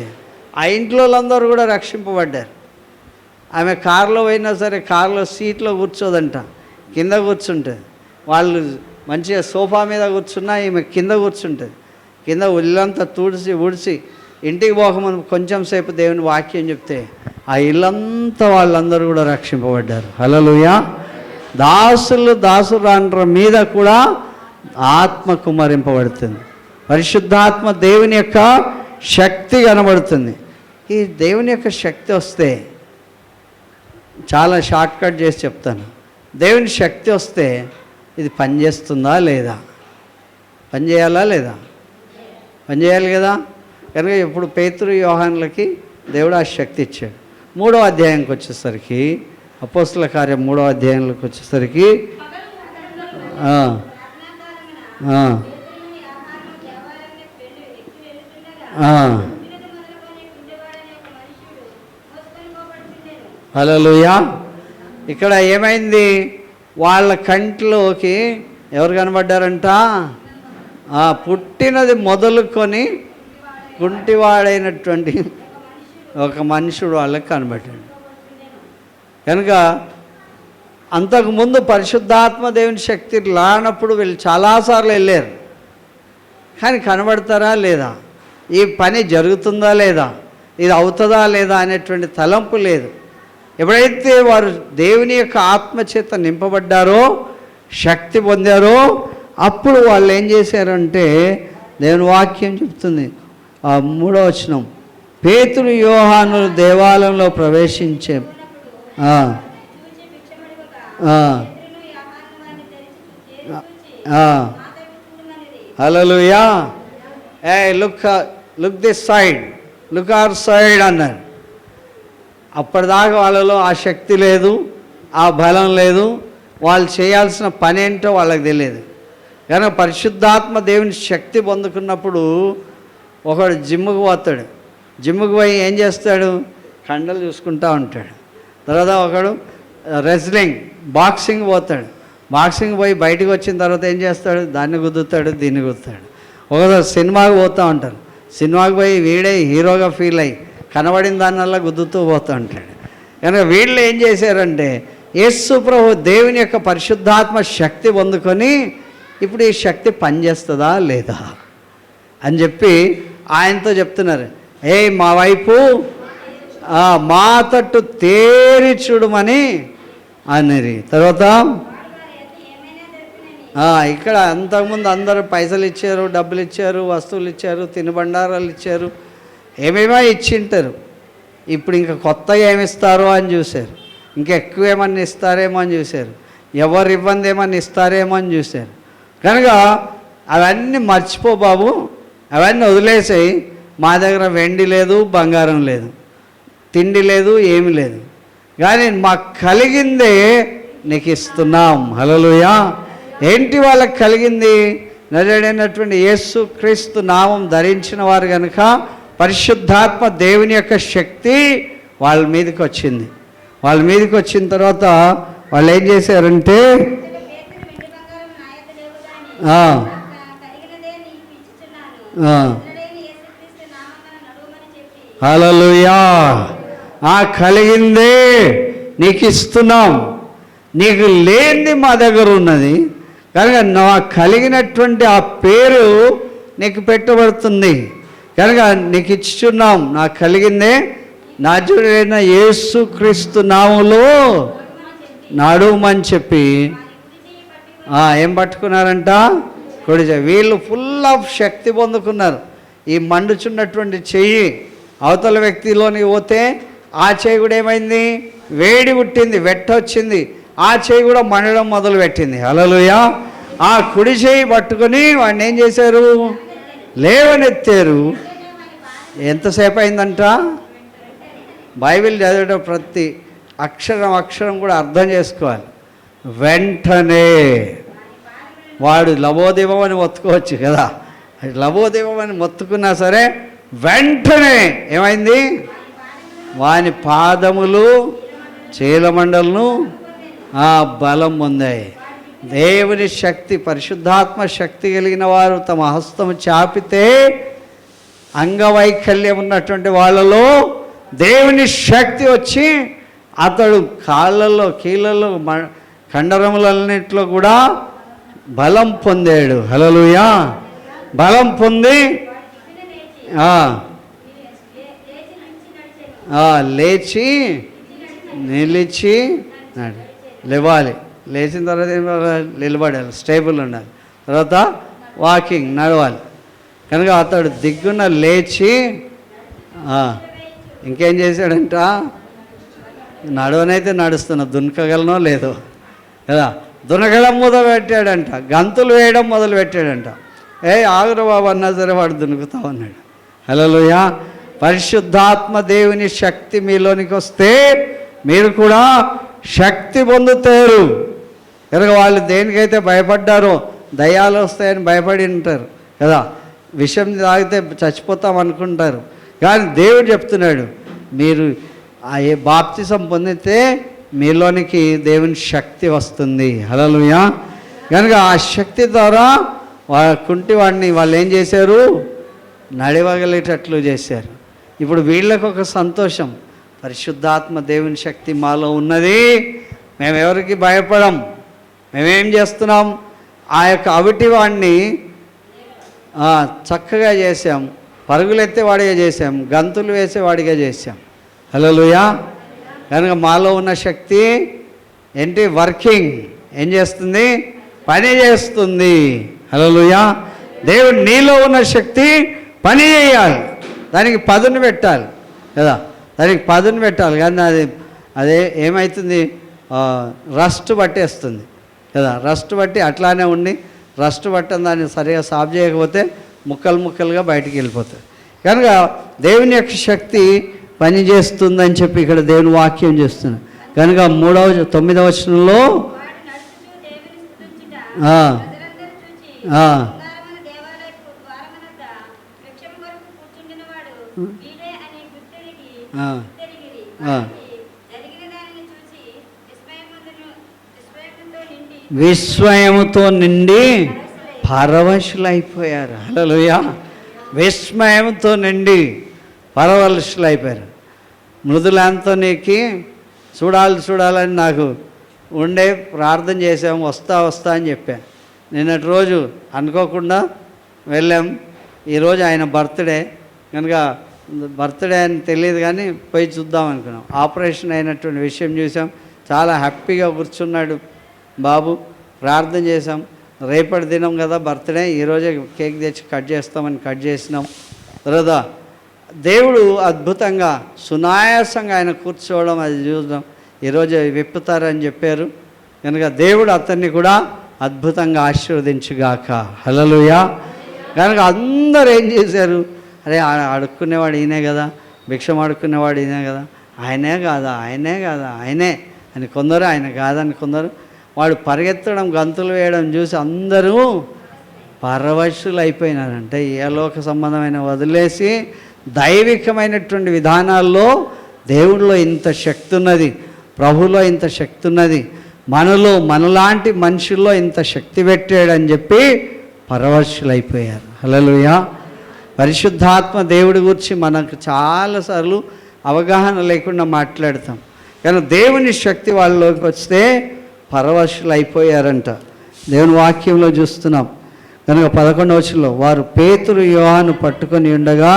ఆ ఇంట్లో వాళ్ళందరూ కూడా రక్షింపబడ్డారు. ఆమె కారులో పోయినా సరే కారులో సీట్లో కూర్చోదంట, కింద కూర్చుంటుంది. వాళ్ళు మంచిగా సోఫా మీద కూర్చున్నా ఈమె కింద కూర్చుంటుంది. కింద ఇల్లంతా ఊడ్చి ఇంటికి పోకముందు కొంచెం సేపు దేవుని వాక్యం చెప్తే ఆ ఇల్లంతా వాళ్ళందరూ కూడా రక్షింపబడ్డారు. హల్లెలూయా. దాసురాండ్ర మీద కూడా ఆత్మ కుమ్మరింపబడుతుంది. పరిశుద్ధాత్మ దేవుని యొక్క శక్తి కనబడుతుంది. ఈ దేవుని యొక్క శక్తి వస్తే, చాలా షార్ట్కట్ చేసి చెప్తాను, దేవుని శక్తి వస్తే ఇది పనిచేస్తుందా లేదా? పనిచేయాలా లేదా? పనిచేయాలి కదా. కనుక ఇప్పుడు పేతురు యోహానులకి దేవుడు ఆ శక్తి ఇచ్చాడు. 3వ అధ్యాయంకి వచ్చేసరికి, అపోస్తల కార్యం 3వ అధ్యాయంలోకి వచ్చేసరికి హల్లెలూయా. ఇక్కడ ఏమైంది? వాళ్ళ కంటిలోకి ఎవరు కనబడ్డారంట? పుట్టినది మొదలుకొని కుంటివాడైనటువంటి ఒక మనుషుడు వాళ్ళకి కనబడ్డాడు. కనుక అంతకుముందు పరిశుద్ధాత్మ దేవుని శక్తి రానప్పుడు వీళ్ళు చాలాసార్లు వెళ్ళారు, కానీ కనబడతారా లేదా, ఈ పని జరుగుతుందా లేదా, ఇది అవుతుందా లేదా అనేటువంటి తలంపు లేదు. ఎప్పుడైతే వారు దేవుని యొక్క ఆత్మచేత నింపబడ్డారో, శక్తి పొందారో, అప్పుడు వాళ్ళు ఏం చేశారంటే దేవుని వాక్యం చెప్తుంది 3వ వచనం, పేతురు యోహానులు దేవాలయంలో ప్రవేశించే hallelujah, look this side, look our side అన్నారు. అప్పటిదాకా వాళ్ళలో ఆ శక్తి లేదు, ఆ బలం లేదు, వాళ్ళు చేయాల్సిన పని ఏంటో వాళ్ళకి తెలియదు. కానీ పరిశుద్ధాత్మ దేవుని శక్తి పొందుకున్నప్పుడు ఒకడు జిమ్ముకు పోతాడు, జిమ్ముకు పోయి ఏం చేస్తాడు, కండలు చూసుకుంటూ ఉంటాడు. తర్వాత ఒకడు రెజ్లింగ్ బాక్సింగ్ పోతాడు, బాక్సింగ్ పోయి బయటకు వచ్చిన తర్వాత ఏం చేస్తాడు, దాన్ని గుద్దుతాడు, దీన్ని గుద్దుతాడు. ఒకసారి సినిమాకి పోతూ ఉంటారు, సినిమాకి పోయి వీడే హీరోగా ఫీల్ అయ్యి కనబడిన దానివల్ల గుద్దుతూ పోతూ ఉంటాడు. కనుక వీళ్ళు ఏం చేశారంటే యేసు ప్రభు దేవుని యొక్క పరిశుద్ధాత్మ శక్తి పొందుకొని ఇప్పుడు ఈ శక్తి పనిచేస్తుందా లేదా అని చెప్పి ఆయనతో చెప్తున్నారు, మా వైపు మా తట్టు తేరి చూడమని అనిరి. తర్వాత ఇక్కడ అంతకుముందు అందరూ పైసలు ఇచ్చారు, డబ్బులు ఇచ్చారు, వస్తువులు ఇచ్చారు, తినుబండారాలు ఇచ్చారు, ఏమేమో ఇచ్చింటారు. ఇప్పుడు ఇంకా కొత్తగా ఏమిస్తారో అని చూశారు, ఇంకా ఎక్కువ ఏమన్నా ఇస్తారేమో అని చూశారు, ఎవరు ఇబ్బంది ఏమన్నా ఇస్తారేమో అని చూశారు. కనుక అవన్నీ మర్చిపో బాబు, అవన్నీ వదిలేసాయి. మా దగ్గర వెండి లేదు, బంగారం లేదు, తిండి లేదు, ఏమి లేదు, కానీ మాకు కలిగిందే నీకు ఇస్తున్నాం. హల్లెలూయా. ఏంటి వాళ్ళకి కలిగింది? నజరేయుడైనటువంటి యేసు క్రీస్తు నామం ధరించిన వారు కనుక పరిశుద్ధాత్మ దేవుని యొక్క శక్తి వాళ్ళ మీదకి వచ్చింది. వాళ్ళ మీదకి వచ్చిన తర్వాత వాళ్ళు ఏం చేశారంటే హల్లెలూయా, కలిగిందే నీకు ఇస్తున్నాం, నీకు లేనిది మా దగ్గర ఉన్నది కనుక నా కలిగినటువంటి ఆ పేరు నీకు పెట్టబడుతుంది కనుక నీకు ఇచ్చుచున్నాం, నాకు కలిగిందే నాజరేయుడైన యేసు క్రీస్తు నామములో నడుమని చెప్పి ఏం పట్టుకున్నారంట, కొడి చెయ్యి. వీళ్ళు ఫుల్ ఆఫ్ శక్తి పొందుకున్నారు. ఈ మండుచున్నటువంటి చెయ్యి అవతల వ్యక్తిలోని పోతే ఆ చెయ్యి కూడా ఏమైంది, వేడి పుట్టింది, వెట్ట వచ్చింది, ఆ చెయ్యి కూడా మండడం మొదలుపెట్టింది. హల్లెలూయా. ఆ కుడి చెయ్యి పట్టుకొని వాడిని ఏం చేశారు, లేవనెత్తారు. ఎంతసేపు అయిందంట, బైబిల్ చదివేటప్పుడు ప్రతి అక్షరం కూడా అర్థం చేసుకోవాలి. వెంటనే వాడు లబోదేవం అని మొత్తుకోవచ్చు కదా, లబోదేవం అని మొత్తుకున్నా సరే వెంటనే ఏమైంది, వాని పాదములు చీలమండలను బలం పొందాయి. దేవుని శక్తి, పరిశుద్ధాత్మ శక్తి కలిగిన వారు తమ హస్తము చాపితే అంగవైకల్యం ఉన్నటువంటి వాళ్ళలో దేవుని శక్తి వచ్చి అతడు కాళ్ళల్లో, కీళ్ళల్లో, కండరములన్నింటిలో కూడా బలం పొందాడు. హల్లెలూయా. బలం పొంది లేచి నిలిచి లేవాలి. లేచిన తర్వాత నిలబడాలి, స్టేబుల్ ఉండాలి, తర్వాత వాకింగ్ నడవాలి. కనుక అతడు దిగ్గున లేచి ఇంకేం చేశాడంట, నడవనైతే నడుస్తున్నా, దునకగలనో లేదో కదా, దునకడం మొదలు పెట్టాడంట, గంతులు వేయడం మొదలు పెట్టాడంట. ఆగురు బాబు అన్నా సరే వాడు దునుకుతా ఉన్నాడు. హల్లెలూయా. పరిశుద్ధాత్మ దేవుని శక్తి మీలోనికి వస్తే మీరు కూడా శక్తి పొందుతారు. కనుక వాళ్ళు దేనికైతే భయపడ్డారో, దయ్యాలు వస్తాయని భయపడి ఉంటారు కదా, విషం తాగితే చచ్చిపోతాం అనుకుంటారు. కానీ దేవుడు చెప్తున్నాడు, మీరు ఏ బాప్తిసం పొందితే మీలోనికి దేవుని శక్తి వస్తుంది. హల్లెలూయా. కనుక ఆ శక్తి ద్వారా కుంటి వాడిని వాళ్ళు ఏం చేశారు, నడివగలేటట్లు చేశారు. ఇప్పుడు వీళ్ళకు ఒక సంతోషం, పరిశుద్ధాత్మ దేవుని శక్తి మాలో ఉన్నది, మేము ఎవరికి భయపడం. మేమేం చేస్తున్నాం, ఆ యొక్క అవిటివాడిని చక్కగా చేసాం, పరుగులెత్తేవాడిగా చేసాం, గంతులు వేసేవాడిగా చేసాం. హల్లెలూయా. కనుక మాలో ఉన్న శక్తి ఏంటి? వర్కింగ్. ఏం చేస్తుంది? పని చేస్తుంది. హల్లెలూయా. దేవుడు నీలో ఉన్న శక్తి పని చేయాలి, దానికి పదును పెట్టాలి కదా, దానికి పదును పెట్టాలి. కానీ అదే ఏమవుతుంది? రస్ట్ పట్టేస్తుంది కదా. రస్ట్ బట్టి అట్లానే ఉండి రస్ట్ పట్టని దాన్ని సరిగా సాఫ్ చేయకపోతే ముక్కలు ముక్కలుగా బయటికి వెళ్ళిపోతుంది. కనుక దేవుని యొక్క శక్తి పని చేస్తుందని చెప్పి ఇక్కడ దేవుని వాక్యం చేస్తుంది. కనుక 9వ వచనంలో విస్మయముతో నిండి పరవశులైపోయారు. హల్లెలూయా. విస్మయంతో నిండి పరవశులైపోయారు. మృదులాంతోనికి చూడాలని నాకు ఉండే, ప్రార్థన చేసాము, వస్తా అని చెప్పాను. నిన్నటి రోజు అనుకోకుండా వెళ్ళాం. ఈరోజు ఆయన బర్త్డే కనుక బర్త్డే అని తెలియదు కానీ పోయి చూద్దాం అనుకున్నాం. ఆపరేషన్ అయినటువంటి విషయం చూసాం. చాలా హ్యాపీగా కూర్చున్నాడు బాబు. ప్రార్థన చేసాం. రేపటి దినం కదా బర్త్డే, ఈరోజే కేక్ తెచ్చి కట్ చేస్తామని కట్ చేసినాం. తర్వాత దేవుడు అద్భుతంగా సునాయాసంగా ఆయన కూర్చోవడం అది చూద్దాం. ఈరోజు విప్పుతారని చెప్పారు కనుక దేవుడు అతన్ని కూడా అద్భుతంగా ఆశీర్వదించుగాక. హల్లెలూయా. కనుక అందరూ ఏం చేశారు? అరే అడుక్కునేవాడు ఈయనే కదా, భిక్షం అడుక్కునేవాడు ఈయనే కదా, ఆయనే కాదా ఆయనే అని కొందరు, ఆయన కాదని కొందరు. వాడు పరిగెత్తడం గంతులు వేయడం చూసి అందరూ పరవశులు అయిపోయినారంటే ఏలోక సంబంధమైన వదిలేసి దైవికమైనటువంటి విధానాల్లో దేవుడిలో ఇంత శక్తి ఉన్నది, ప్రభులో ఇంత శక్తి ఉన్నది, మనలాంటి మనుషుల్లో ఇంత శక్తి పెట్టాడని చెప్పి పరవశులైపోయారు. హల్లెలూయా. పరిశుద్ధాత్మ దేవుడి గురించి మనకు చాలాసార్లు అవగాహన లేకుండా మాట్లాడతాం, కానీ దేవుని శక్తి వాళ్ళలోకి వస్తే పరవశులైపోయారంట. దేవుని వాక్యంలో చూస్తున్నాం. కనుక 11వ వచనంలో వారు పేతురు యోహాను పట్టుకొని ఉండగా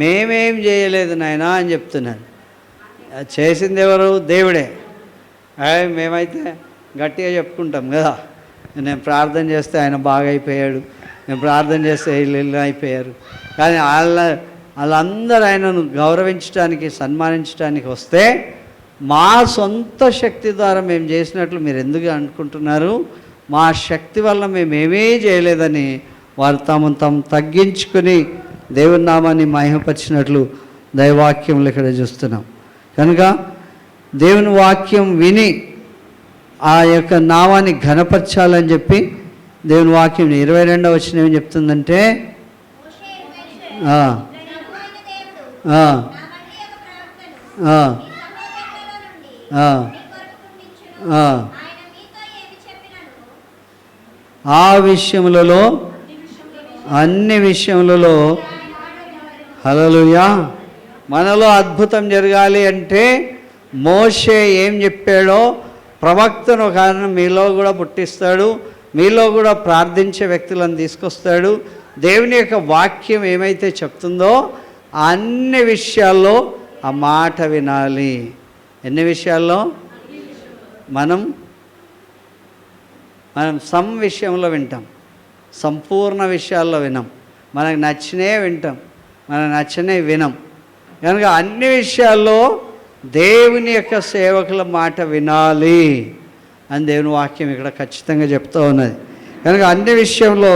మేమేం చేయలేదు నాయనా అని చెప్తున్నారు. చేసింది ఎవరు? దేవుడే. మేమైతే గట్టిగా చెప్పుకుంటాం కదా, నేను ప్రార్థన చేస్తే ఆయన బాగా అయిపోయాడు, నేను ప్రార్థన చేస్తే వీళ్ళు అయిపోయారు. కానీ వాళ్ళందరూ ఆయనను గౌరవించడానికి సన్మానించడానికి వస్తే మా సొంత శక్తి ద్వారా మేము చేసినట్లు మీరు ఎందుకు అనుకుంటున్నారు? మా శక్తి వల్ల మేమేమీ చేయలేదని వారు తాము తగ్గించుకొని దేవుని నామాన్ని మహిమపరిచినట్లు దైవాక్యంలో ఇక్కడ చూస్తున్నాం. కనుక దేవుని వాక్యం విని ఆ యొక్క నామాన్ని ఘనపరచాలని చెప్పి దేవుని వాక్యం 22వ వచనం ఏం చెప్తుందంటే ఆ విషయములలో అన్ని విషయములలో హల్లెలూయా మనలో అద్భుతం జరగాలి అంటే మోషే ఏం చెప్పాడో ప్రవక్తను కారణం మీలో కూడా పుట్టిస్తాడు, మీలో కూడా ప్రార్థించే వ్యక్తులను తీసుకొస్తాడు. దేవుని యొక్క వాక్యం ఏమైతే చెప్తుందో అన్ని విషయాల్లో ఆ మాట వినాలి. ఎన్ని విషయాల్లో? మనం సమ్ విషయంలో వింటాం, సంపూర్ణ విషయాల్లో వినం. మనకు నచ్చినే వింటాం, మనకు నచ్చనే వినం. కనుక అన్ని విషయాల్లో దేవుని యొక్క సేవకుల మాట వినాలి అని దేవుని వాక్యం ఇక్కడ ఖచ్చితంగా చెప్తూ ఉన్నది. కనుక అన్ని విషయంలో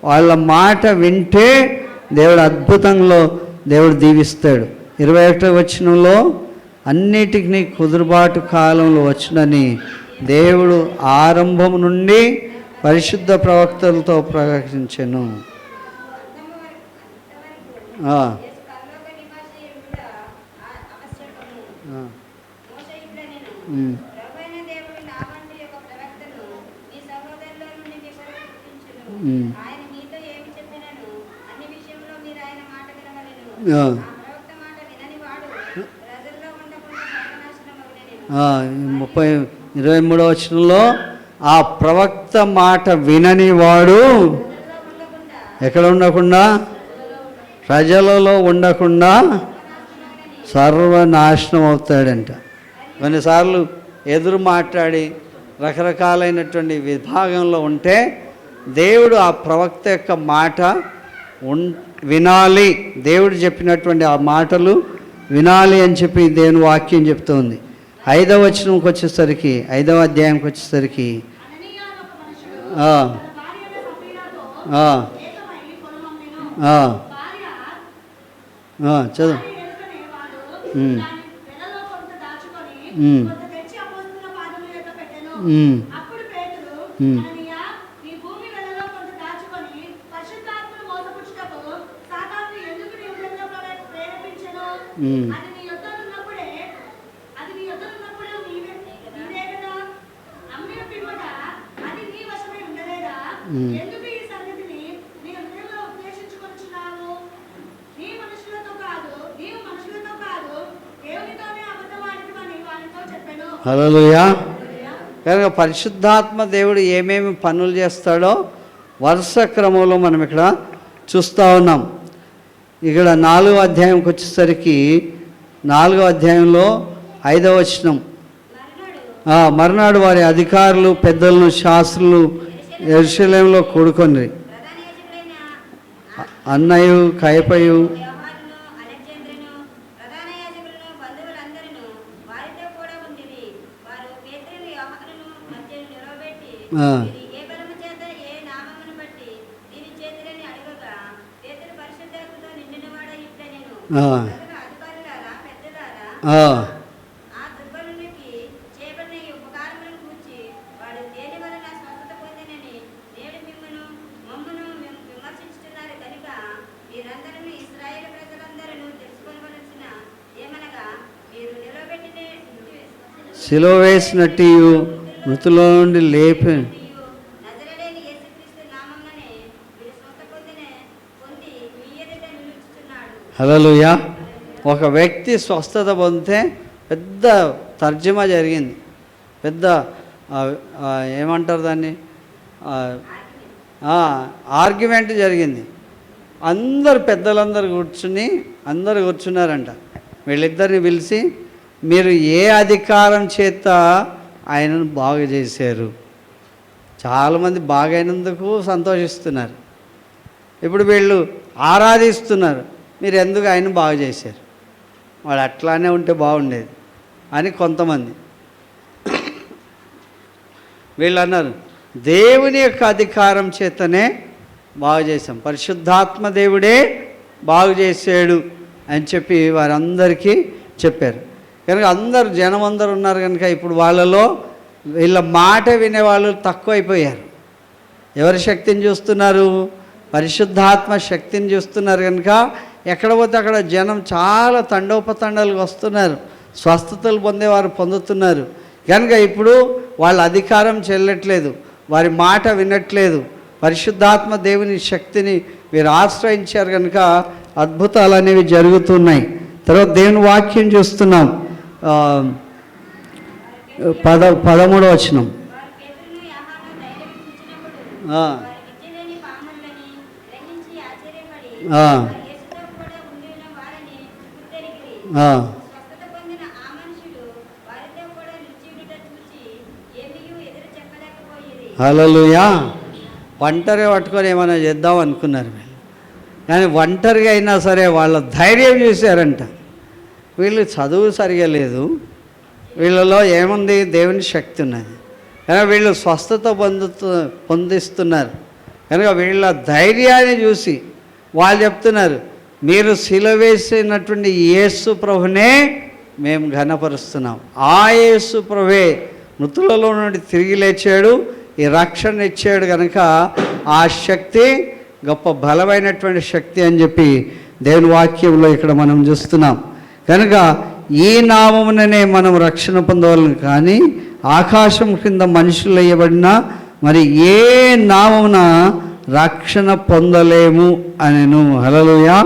వాళ్ళ మాట వింటే దేవుడు అద్భుతంలో దేవుడు దీవిస్తాడు. 21వ వచనంలో అన్నిటికీ కుదురుబాటు కాలంలో వచ్చునని దేవుడు ఆరంభం నుండి పరిశుద్ధ ప్రవక్తలతో ప్రకటించెను. ఆయన మీతో ఏమి చెప్పినను అన్ని విషయంలో మీరు ఆయన మాట వినవలెను. ఆ ప్రవక్త మాట వినని వాడు ప్రజల్లో ఉండకుండా సర్వనాశనమగునెను. 23వ వచనంలో ఆ ప్రవక్త మాట వినని వాడు ఎక్కడ ఉండకుండా, ప్రజలలో ఉండకుండా సర్వనాశనం అవుతాడంట. కొన్నిసార్లు ఎదురు మాట్లాడి రకరకాలైనటువంటి విభాగంలో ఉంటే దేవుడు ఆ ప్రవక్త యొక్క మాట వినాలి, దేవుడు చెప్పినటువంటి ఆ మాటలు వినాలి అని చెప్పి దేవుని వాక్యం చెప్తుంది. 5వ వచనంకి వచ్చేసరికి, 5వ అధ్యాయంకి వచ్చేసరికి చదువు. హల్లెలూయా. కనుక పరిశుద్ధాత్మ దేవుడు ఏమేమి పనులు చేస్తాడో వరుస క్రమంలో మనం ఇక్కడ చూస్తూ ఉన్నాం. ఇక్కడ 4వ అధ్యాయంకి వచ్చేసరికి 4వ అధ్యాయంలో 5వ వచనం, మర్నాడు వారి అధికారులు పెద్దలను శాస్త్రులు యెరూషలేములో కూడుకొని అన్నయు కయపయు సిలువ వేసినట్టు మృతుల నుండి లేపి హల్లెలూయా. ఒక వ్యక్తి స్వస్థత పొందితే పెద్ద తర్జుమా జరిగింది, పెద్ద ఏమంటారు దాన్ని, ఆర్గ్యుమెంట్ జరిగింది. అందరు పెద్దలందరూ కూర్చున్నారంట. వీళ్ళిద్దరిని పిలిచి, మీరు ఏ అధికారం చేత ఆయనను బాగు చేశారు? చాలామంది బాగైనందుకు సంతోషిస్తున్నారు. ఇప్పుడు వీళ్ళు ఆరాధిస్తున్నారు, మీరు ఎందుకు ఆయన బాగు చేశారు? వాడు అట్లానే ఉంటే బాగుండేది అని కొంతమంది. వీళ్ళు అన్నారు, దేవుని యొక్క అధికారం చేతనే బాగు చేశాం, పరిశుద్ధాత్మ దేవుడే బాగు చేశాడు అని చెప్పి వారందరికీ చెప్పారు. కనుక జనం అందరూ ఉన్నారు కనుక ఇప్పుడు వాళ్ళలో వీళ్ళ మాట వినేవాళ్ళు తక్కువైపోయారు. ఎవరి శక్తిని చూస్తున్నారు? పరిశుద్ధాత్మ శక్తిని చూస్తున్నారు. కనుక ఎక్కడ పోతే అక్కడ జనం చాలా తండోపతండాలుగా వస్తున్నారు, స్వస్థతలు పొందేవారు పొందుతున్నారు. కనుక ఇప్పుడు వాళ్ళ అధికారం చెల్లట్లేదు, వారి మాట వినట్లేదు. పరిశుద్ధాత్మ దేవుని శక్తిని వీరు ఆశ్రయించారు కనుక అద్భుతాలు అనేవి జరుగుతున్నాయి. తర్వాత దేవుని వాక్యం చూస్తున్నాం, 13వ వచనం. హల్లెలూయా. ఒంటరిగా పట్టుకొని ఏమైనా చేద్దాం అనుకున్నారు వీళ్ళు, కానీ ఒంటరిగా అయినా సరే వాళ్ళ ధైర్యం చూశారంట. వీళ్ళు చదువు సరిగా లేదు, వీళ్ళలో ఏముంది? దేవుని శక్తి ఉన్నది. కనుక వీళ్ళు స్వస్థత పొందిస్తున్నారు. కనుక వీళ్ళ ధైర్యాన్ని చూసి వాళ్ళు చెప్తున్నారు, మీరు సిలువ వేసినటువంటి యేసు ప్రభునే మేము ఘనపరుస్తున్నాం. ఆ యేసు ప్రభువే మృతులలో నుండి తిరిగి లేచాడు, ఈ రక్షణ ఇచ్చాడు. కనుక ఆ శక్తి గొప్ప బలమైనటువంటి శక్తి అని చెప్పి దేవుని వాక్యంలో ఇక్కడ మనం చూస్తున్నాం. కనుక ఈ నామముననే మనం రక్షణ పొందవాలని, కానీ ఆకాశం కింద మనుషులు వేయబడిన మరి ఏ నామమున రక్షణ పొందలేము అనెను. హల్లెలూయా.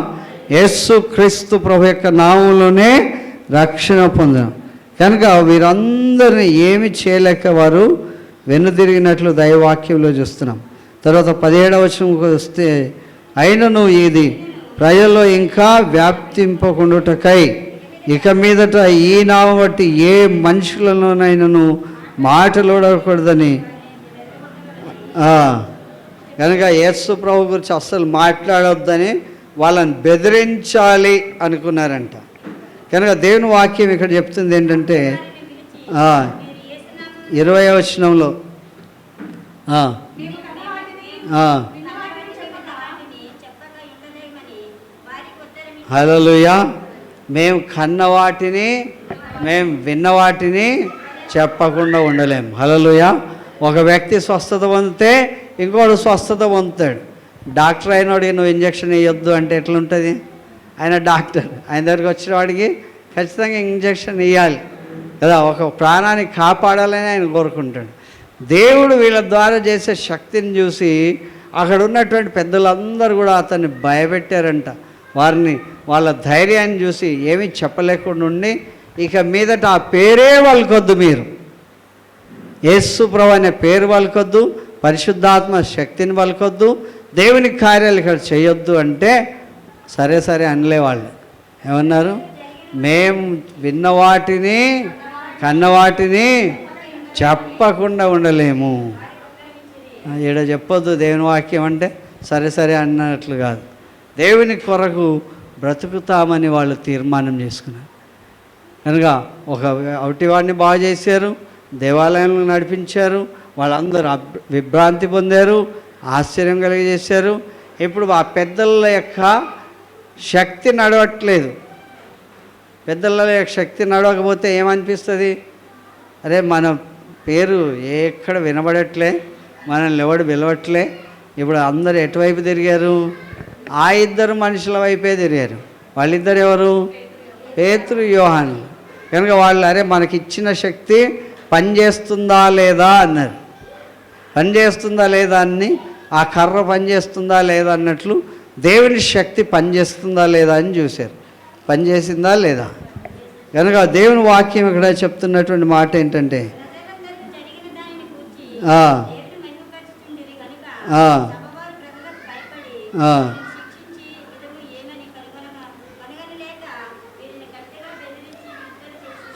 యేసు క్రీస్తు ప్రభు యొక్క నామములోనే రక్షణ పొందాం. కనుక వీరందరినీ ఏమి చేయలేక వారు వెనుదిరిగినట్లు దైవవాక్యంలో చూస్తున్నాం. తర్వాత 17వ వచనంకి వస్తే, అయినను ఇది ప్రజల్లో ఇంకా వ్యాప్తింపకుండుటకై ఇక మీదట ఈ నామం బట్టి ఏ మనుషులలోనైనాను మాటలుడకూడదని. కనుక యేసు ప్రభు గురించి అస్సలు మాట్లాడొద్దని వాళ్ళని బెదిరించాలి అనుకున్నారంట. కనుక దేవుని వాక్యం ఇక్కడ చెప్తుంది ఏంటంటే 20వ వచనంలో హల్లెలూయా, మేము కన్న వాటిని మేము విన్న వాటిని చెప్పకుండా ఉండలేము. హల్లెలూయా. ఒక వ్యక్తి స్వస్థత పొందితే ఇంకోటి స్వస్థత పొందుతాడు. డాక్టర్ అయినోడికి నువ్వు ఇంజక్షన్ వేయొద్దు అంటే ఎట్లుంటుంది? ఆయన డాక్టర్, ఆయన దగ్గరికి వచ్చిన వాడికి ఖచ్చితంగా ఇంజక్షన్ వేయాలి కదా, ఒక ప్రాణాన్ని కాపాడాలని ఆయన కోరుకుంటాడు. దేవుడు వీళ్ళ ద్వారా చేసే శక్తిని చూసి అక్కడ ఉన్నటువంటి పెద్దలందరూ కూడా అతన్ని భయపెట్టారంట. వాళ్ళ ధైర్యాన్ని చూసి ఏమీ చెప్పలేకుండా ఉండి, ఇక మీదట ఆ పేరే వాళ్ళకొద్దు, మీరు యేసు ప్రభు అనే పేరు వాళ్ళకొద్దు, పరిశుద్ధాత్మ శక్తిని వాళ్ళకొద్దు, దేవుని కార్యాలు ఇక్కడ చేయొద్దు అంటే సరే సరే అనలే వాళ్ళు. ఏమన్నారు? మేము విన్న వాటిని కన్న వాటిని చెప్పకుండా ఉండలేము. ఈడ చెప్పొద్దు దేవుని వాక్యం అంటే సరే సరే అన్నట్లు కాదు. దేవుని కొరకు బ్రతుకుతామని వాళ్ళు తీర్మానం చేసుకున్నారు. కనుక ఒక అవుటివాడిని బాగు చేశారు, దేవాలయంలో నడిపించారు, వాళ్ళందరూ విభ్రాంతి పొందారు, ఆశ్చర్యం కలిగజేశారు. ఇప్పుడు ఆ పెద్దల యొక్క శక్తి నడవట్లేదు. పెద్దల యొక్క శక్తి నడవకపోతే ఏమనిపిస్తుంది? అరే మన పేరు ఎక్కడ వినబడట్లే, మనల్ని ఎవడు పిలవట్లే. ఇప్పుడు అందరు ఎటువైపు తిరిగారు? ఆ ఇద్దరు మనుషుల వైపే తిరిగారు. వాళ్ళిద్దరు ఎవరు? పేతురు, యోహాను. కనుక వాళ్ళు అరే మనకిచ్చిన శక్తి పనిచేస్తుందా లేదా అన్నారు. పనిచేస్తుందా లేదా అని, ఆ కర్ర పనిచేస్తుందా లేదా అన్నట్లు దేవుని శక్తి పనిచేస్తుందా లేదా అని చూశారు. పనిచేసిందా లేదా? కనుక దేవుని వాక్యం ఇక్కడ చెప్తున్నటువంటి మాట ఏంటంటే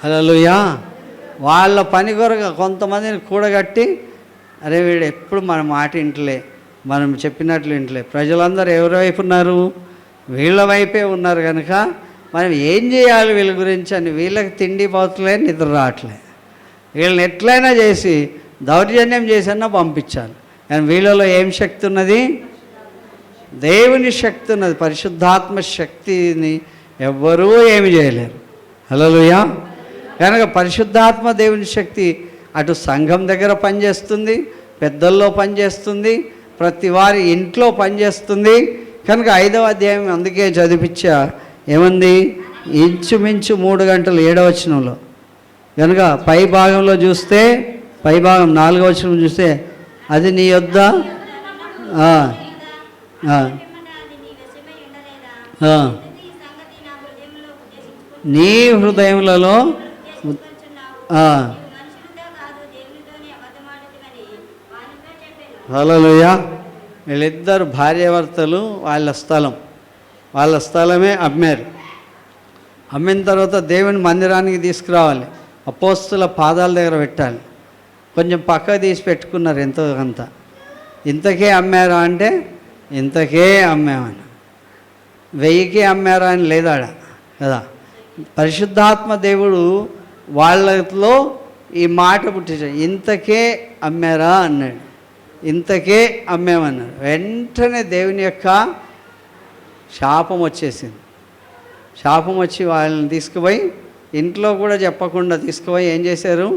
హల్లెలూయా, వాళ్ళ పని కొరకు కొంతమందిని కూడగట్టి, అరే వీడు ఎప్పుడు మన మాట ఇంటలే, మనం చెప్పినట్లు ఇంటలే. ప్రజలందరూ ఎవరి వైపు ఉన్నారు? వీళ్ళ వైపే ఉన్నారు. కనుక మనం ఏం చేయాలి వీళ్ళ గురించి అని వీళ్ళకి తిండి పోతలే, నిద్ర రావట్లే. వీళ్ళని ఎట్లయినా చేసి దౌర్జన్యం చేసన్నా పంపించాలి. కానీ వీళ్ళలో ఏం శక్తి ఉన్నది? దేవుని శక్తి ఉన్నది. పరిశుద్ధాత్మ శక్తిని ఎవ్వరూ ఏమి చేయలేరు. హల్లెలూయా. కనుక పరిశుద్ధాత్మ దేవుని శక్తి అటు సంఘం దగ్గర పనిచేస్తుంది, పెద్దల్లో పనిచేస్తుంది, ప్రతి వారి ఇంట్లో పనిచేస్తుంది. కనుక 5వ అధ్యాయం అందుకే చదివించా. ఏముంది? ఇంచుమించు 3 గంటలు 7వ వచనంలో. కనుక పై భాగంలో చూస్తే, పై భాగం 4వ వచనం చూస్తే, అది నీ యొద్ద నీ హృదయములలో హల్లెలూయా. వీళ్ళిద్దరు భార్యాభర్తలు వాళ్ళ స్థలమే అమ్మారు. అమ్మిన తర్వాత దేవుని మందిరానికి తీసుకురావాలి, అపోస్తుల పాదాల దగ్గర పెట్టాలి. కొంచెం పక్కకు తీసి పెట్టుకున్నారు ఎంతో అంత. ఇంతకే అమ్మారా అంటే ఇంతకే అమ్మామని. 1000కే అమ్మారా అని లేదాడ కదా. పరిశుద్ధాత్మ దేవుడు వాళ్ళలో ఈ మాట పుట్టించాడు. ఇంతకే అమ్మారా అన్నాడు, ఇంతకే అమ్మామన్నాడు. వెంటనే దేవుని యొక్క శాపం వచ్చేసింది. శాపం వచ్చి వాళ్ళని తీసుకుపోయి ఇంట్లో కూడా చెప్పకుండా తీసుకుపోయి ఏం చేశారు?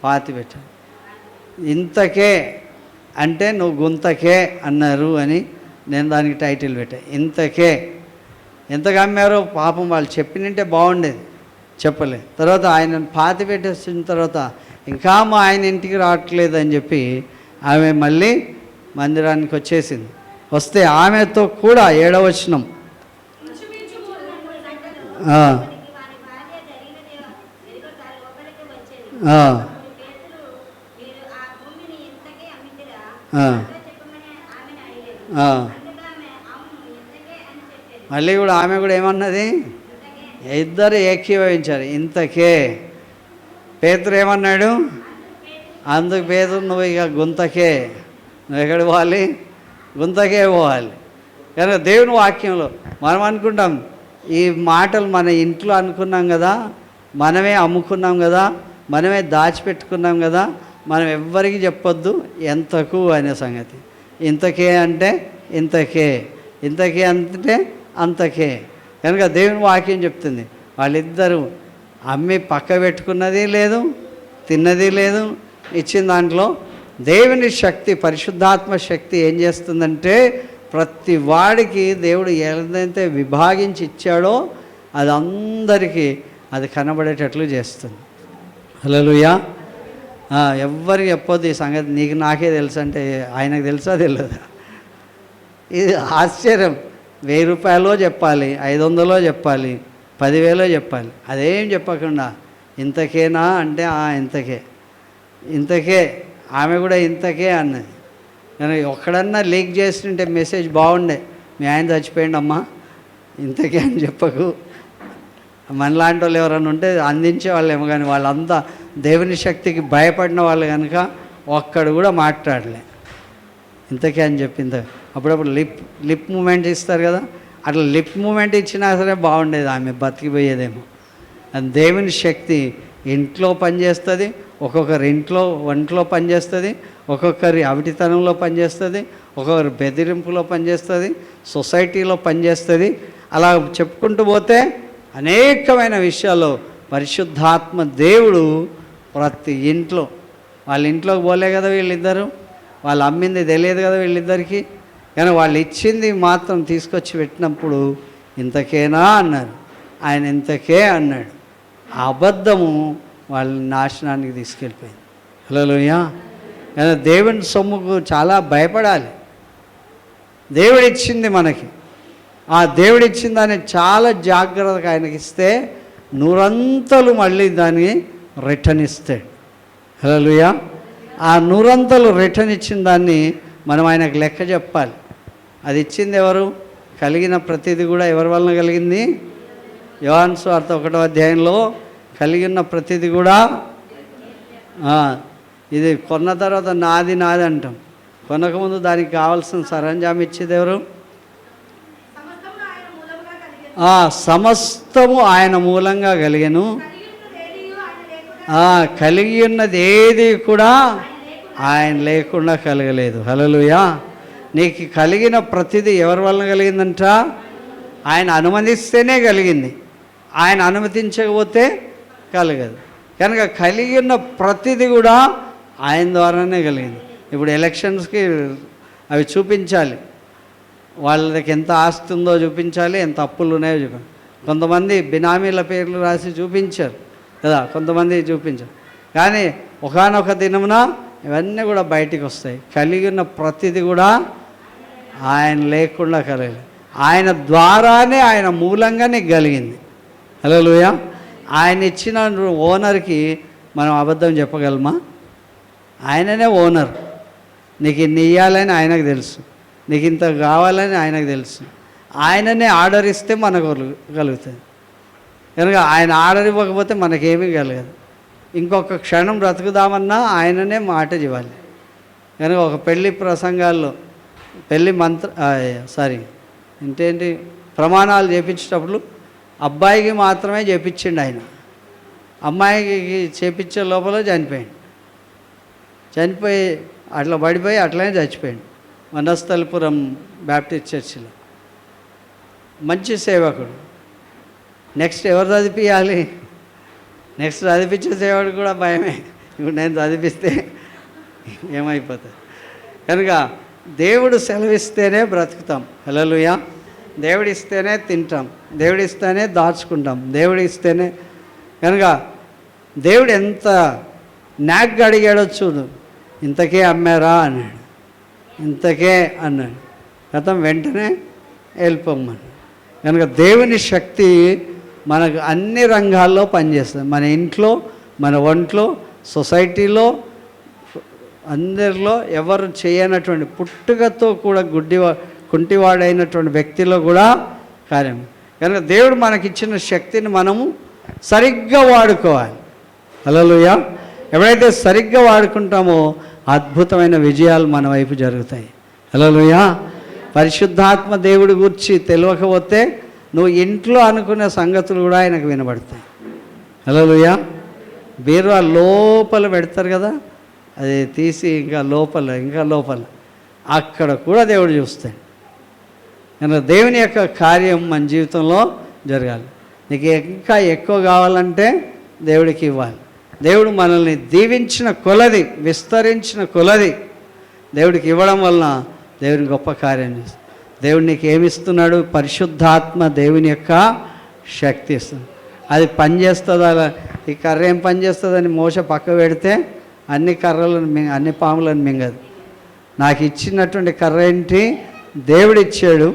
పాతి పెట్టారు. ఇంతకే అంటే నువ్వు గుంతకే అన్నారు అని నేను దానికి టైటిల్ పెట్టాను. ఇంతకే ఎంతగా అమ్మారో పాపం వాళ్ళు చెప్పినంటే బాగుండేది, చెప్పలే. తర్వాత ఆయనను పాతి పెట్టేసిన తర్వాత ఇంకా మా ఆయన ఇంటికి రావట్లేదు అని చెప్పి ఆమె మళ్ళీ మందిరానికి వచ్చేసింది. వస్తే ఆమెతో కూడా 7వ వచనం. ఆ, వాని భార్య జరిగినది ఎరుగక లోపలికి వచ్చేది. ఆ, పేతురు, మీరు ఆ భూమిని ఇంతకే అమ్మితిరా? ఆ, నాతో చెప్పమని ఆమెను అడిగేది. ఆ. అందుకు ఆమె, అవును, ఇంతకే అని చెప్పేది. మళ్ళీ కూడా ఆమె కూడా ఏమన్నది? ఇద్దరు ఏకీభవించారు, ఇంతకే. పేతురు ఏమన్నాడు? అందుకు పేతురు, నువ్వు ఇక గుంతకే, నువ్వు ఎక్కడ పోవాలి? గుంతకే పోవాలి. కనుక దేవుని వాక్యంలో మనం అనుకుంటాం, ఈ మాటలు మన ఇంట్లో అనుకున్నాం కదా, మనమే అమ్ముకున్నాం కదా, మనమే దాచిపెట్టుకున్నాం కదా, మనం ఎవ్వరికి చెప్పొద్దు ఎంతకు అనే సంగతి. ఇంతకే అంటే ఇంతకే, ఇంతకే అంటే అంతకే. కనుక దేవుని వాక్యం చెప్తుంది, వాళ్ళిద్దరూ అమ్మి పక్క పెట్టుకున్నది లేదు, తిన్నది లేదు. ఇచ్చిన దాంట్లో దేవుని శక్తి, పరిశుద్ధాత్మ శక్తి ఏం చేస్తుందంటే, ప్రతి వాడికి దేవుడు ఏదైతే విభాగించి ఇచ్చాడో అది అందరికీ అది కనబడేటట్లు చేస్తుంది. హల్లెలూయా. ఎవ్వరికి చెప్పొద్దు ఈ సంగతి, నీకు నాకే తెలుసు అంటే ఆయనకు తెలుసా తెలియదా? ఇది ఆశ్చర్యం. 1000 రూపాయలో చెప్పాలి, 500లో చెప్పాలి, 10,000లో చెప్పాలి. అదేం చెప్పకుండా ఇంతకేనా అంటే ఇంతకే, ఇంతకే. ఆమె కూడా ఇంతకే అన్నది. కానీ ఒక్కడన్నా లీక్ చేస్తుంటే మెసేజ్ బాగుండే, మీ ఆయన చచ్చిపోయింది అమ్మా ఇంతకే అని చెప్పకు. మనలాంటి వాళ్ళు ఎవరైనా ఉంటే అందించే వాళ్ళేమో, కానీ వాళ్ళంతా దేవుని శక్తికి భయపడిన వాళ్ళు కనుక ఒక్కడు కూడా మాట్లాడలే. ఇంతకే అని చెప్పింది. అప్పుడప్పుడు లిప్ మూమెంట్ ఇస్తారు కదా, అట్లా లిప్ మూమెంట్ ఇచ్చినా సరే బాగుండేది, ఆమె బతికిపోయేదేమో. అది దేవుని శక్తి ఇంట్లో పనిచేస్తుంది, ఒక్కొక్కరి ఒంట్లో పనిచేస్తుంది, ఒక్కొక్కరి అవిటితనంలో పనిచేస్తుంది, ఒక్కొక్కరి బెదిరింపులో పనిచేస్తుంది, సొసైటీలో పనిచేస్తుంది. అలా చెప్పుకుంటూ పోతే అనేకమైన విషయాల్లో పరిశుద్ధాత్మ దేవుడు ప్రతి ఇంట్లో, వాళ్ళ ఇంట్లోకి పోలే కదా వీళ్ళిద్దరు, వాళ్ళు అమ్మింది తెలియదు కదా వీళ్ళిద్దరికీ, కానీ వాళ్ళు ఇచ్చింది మాత్రం తీసుకొచ్చి పెట్టినప్పుడు ఇంతకేనా అన్నారు, ఆయన ఇంతకే అన్నాడు. ఆ అబద్ధము వాళ్ళని నాశనానికి తీసుకెళ్ళిపోయింది. హల్లెలూయా. కానీ దేవుని సొమ్ముకు చాలా భయపడాలి. దేవుడిచ్చింది మనకి, ఆ దేవుడిచ్చిన దాన్ని చాలా జాగ్రత్తగా ఆయనకి ఇస్తే 100 మళ్ళీ దాన్ని రిటర్న్ ఇస్తాడు. హల్లెలూయా. ఆ 100 రిటర్న్ ఇచ్చిన దాన్ని మనం ఆయనకు లెక్క చెప్పాలి. అది ఇచ్చింది ఎవరు? కలిగిన ప్రతిదీ కూడా ఎవరి వలన కలిగింది? యోహాను సువార్త 1వ అధ్యాయంలో కలిగిన ప్రతిదీ కూడా, ఇది కొన్న తర్వాత నాది నాది అంటాం, కొనకముందు దానికి కావాల్సిన సరంజామం ఇచ్చేది ఎవరు? సమస్తము ఆయన మూలంగా కలిగెను, కలిగి ఉన్నది ఏది కూడా ఆయన లేకుండా కలగలేదు. హల్లెలూయా. నీకు కలిగిన ప్రతిదీ ఎవరి వలన కలిగిందంట? ఆయన అనుమతిస్తేనే కలిగింది, ఆయన అనుమతించకపోతే కలగదు. కనుక కలిగి ఉన్న ప్రతిదీ కూడా ఆయన ద్వారానే కలిగింది. ఇప్పుడు ఎలక్షన్స్కి అవి చూపించాలి, వాళ్ళకి ఎంత ఆస్తి ఉందో చూపించాలి, ఎంత అప్పులు ఉన్నాయో చూపించాలి. కొంతమంది బినామీల పేర్లు రాసి చూపించారు కదా, కొంతమంది చూపించారు. కానీ ఒకానొక దినమున ఇవన్నీ కూడా బయటికి వస్తాయి. కలిగి ఉన్న ప్రతిదీ కూడా ఆయన లేకుండా కలగలేదు, ఆయన ద్వారానే, ఆయన మూలంగానే కలిగింది. హల్లెలూయా. ఆయన ఇచ్చిన ఓనర్కి మనం అబద్ధం చెప్పగలమా? ఆయననే ఓనర్. నీకు ఇన్ని ఇవ్వాలని ఆయనకు తెలుసు, నీకు ఇంత కావాలని ఆయనకు తెలుసు. ఆయననే ఆర్డర్ ఇస్తే మనకు కలుగుతుంది. కనుక ఆయన ఆర్డర్ ఇవ్వకపోతే మనకేమీ కలగదు. ఇంకొక క్షణం బ్రతుకుదామన్నా ఆయననే మాట ఇవ్వాలి. కనుక ఒక పెళ్లి ప్రసంగాల్లో ఇంటేంటి ప్రమాణాలు చేపించేటప్పుడు అబ్బాయికి మాత్రమే చేపించిండు ఆయన, అమ్మాయికి చేపించే లోపల చనిపోయి అట్లా పడిపోయి అట్లనే చచ్చిపోయాడు. వనస్థలిపురం బ్యాప్టిస్ట్ చర్చిలో మంచి సేవకుడు. నెక్స్ట్ ఎవరు చదివించాలి? నెక్స్ట్ చదివించే సేవకుడు కూడా భయమే. ఇప్పుడు నేను చదివిస్తే ఏమైపోతుంది? కనుక దేవుడు సెలవిస్తేనే బ్రతుకుతాం. హల్లెలూయా. దేవుడిస్తేనే తింటాం, దేవుడిస్తేనే దాచుకుంటాం, దేవుడిస్తేనే. కనుక దేవుడు ఎంత నాగ్గా అడిగాడో చూడు, ఇంతకే అమ్మారా అన్నాడు, ఇంతకే అన్నాడు. గతం వెంటనే వెళ్ళిపోమని. కనుక దేవుని శక్తి మనకు అన్ని రంగాల్లో పనిచేస్తుంది. మన ఇంట్లో, మన ఒంట్లో, సొసైటీలో, అందరిలో ఎవరు చేయనటువంటి పుట్టుకతో కూడా కుంటివాడైనటువంటి వ్యక్తిలో కూడా కార్యం. కనుక దేవుడు మనకిచ్చిన శక్తిని మనము సరిగ్గా వాడుకోవాలి. హల్లెలూయా. ఎప్పుడైతే సరిగ్గా వాడుకుంటామో అద్భుతమైన విజయాలు మన వైపు జరుగుతాయి. హల్లెలూయా. పరిశుద్ధాత్మ దేవుడి గురించి తెలియకపోతే నువ్వు ఇంట్లో అనుకునే సంగతులు కూడా ఆయనకు వినబడతాయి. హల్లెలూయా. బీరువా లోపల పెడతారు కదా, అది తీసి ఇంకా లోపల అక్కడ కూడా దేవుడు చూస్తాడు. కనుక దేవుని యొక్క కార్యం మన జీవితంలో జరగాలి. నీకు ఇంకా ఎక్కువ కావాలంటే దేవుడికి ఇవ్వాలి. దేవుడు మనల్ని దీవించిన కొలది, విస్తరించిన కొలది దేవుడికి ఇవ్వడం వలన దేవుని గొప్ప కార్యం చేస్తుంది. దేవుడు నీకు ఏమిస్తున్నాడు? పరిశుద్ధాత్మ దేవుని యొక్క శక్తి ఇస్తుంది. అది పనిచేస్తుందా? ఈ కర్ర ఏం పనిచేస్తుందని మోస పక్క పెడితే అన్ని కర్రలను అన్ని పాములను మింగదు. నాకు ఇచ్చినటువంటి కర్ర ఏంటి? దేవుడు ఇచ్చాడు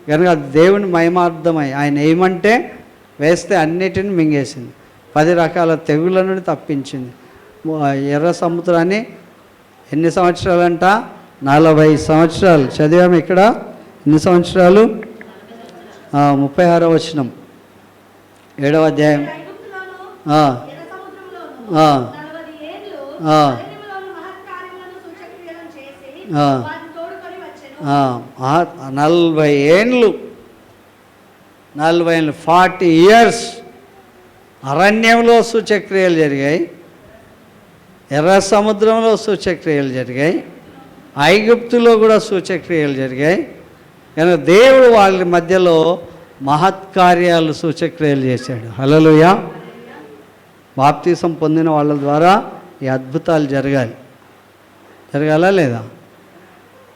కనుక అది దేవుని మహిమార్థమై ఆయన ఏమంటే వేస్తే అన్నిటిని మింగేసింది. 10 రకాల తెగుళ్ళ నుండి తప్పించింది. ఎర్ర సముద్రాన్ని ఎన్ని సంవత్సరాలంట? 40 సంవత్సరాలు చదివాము. ఇక్కడ ఎన్ని సంవత్సరాలు? 36వ వచనం 7వ అధ్యాయం. ఆ 40 ఏండ్లు 40 years అరణ్యంలో సూచక్రియలు జరిగాయి, ఎర్ర సముద్రంలో సూచక్రియలు జరిగాయి, ఐగుప్తులో కూడా సూచక్రియలు జరిగాయి. కనుక దేవుడు వాళ్ళ మధ్యలో మహత్కార్యాలు సూచక్రియలు చేశాడు. హల్లెలూయా. బాప్తీసం పొందిన వాళ్ళ ద్వారా ఈ అద్భుతాలు జరగాలా లేదా?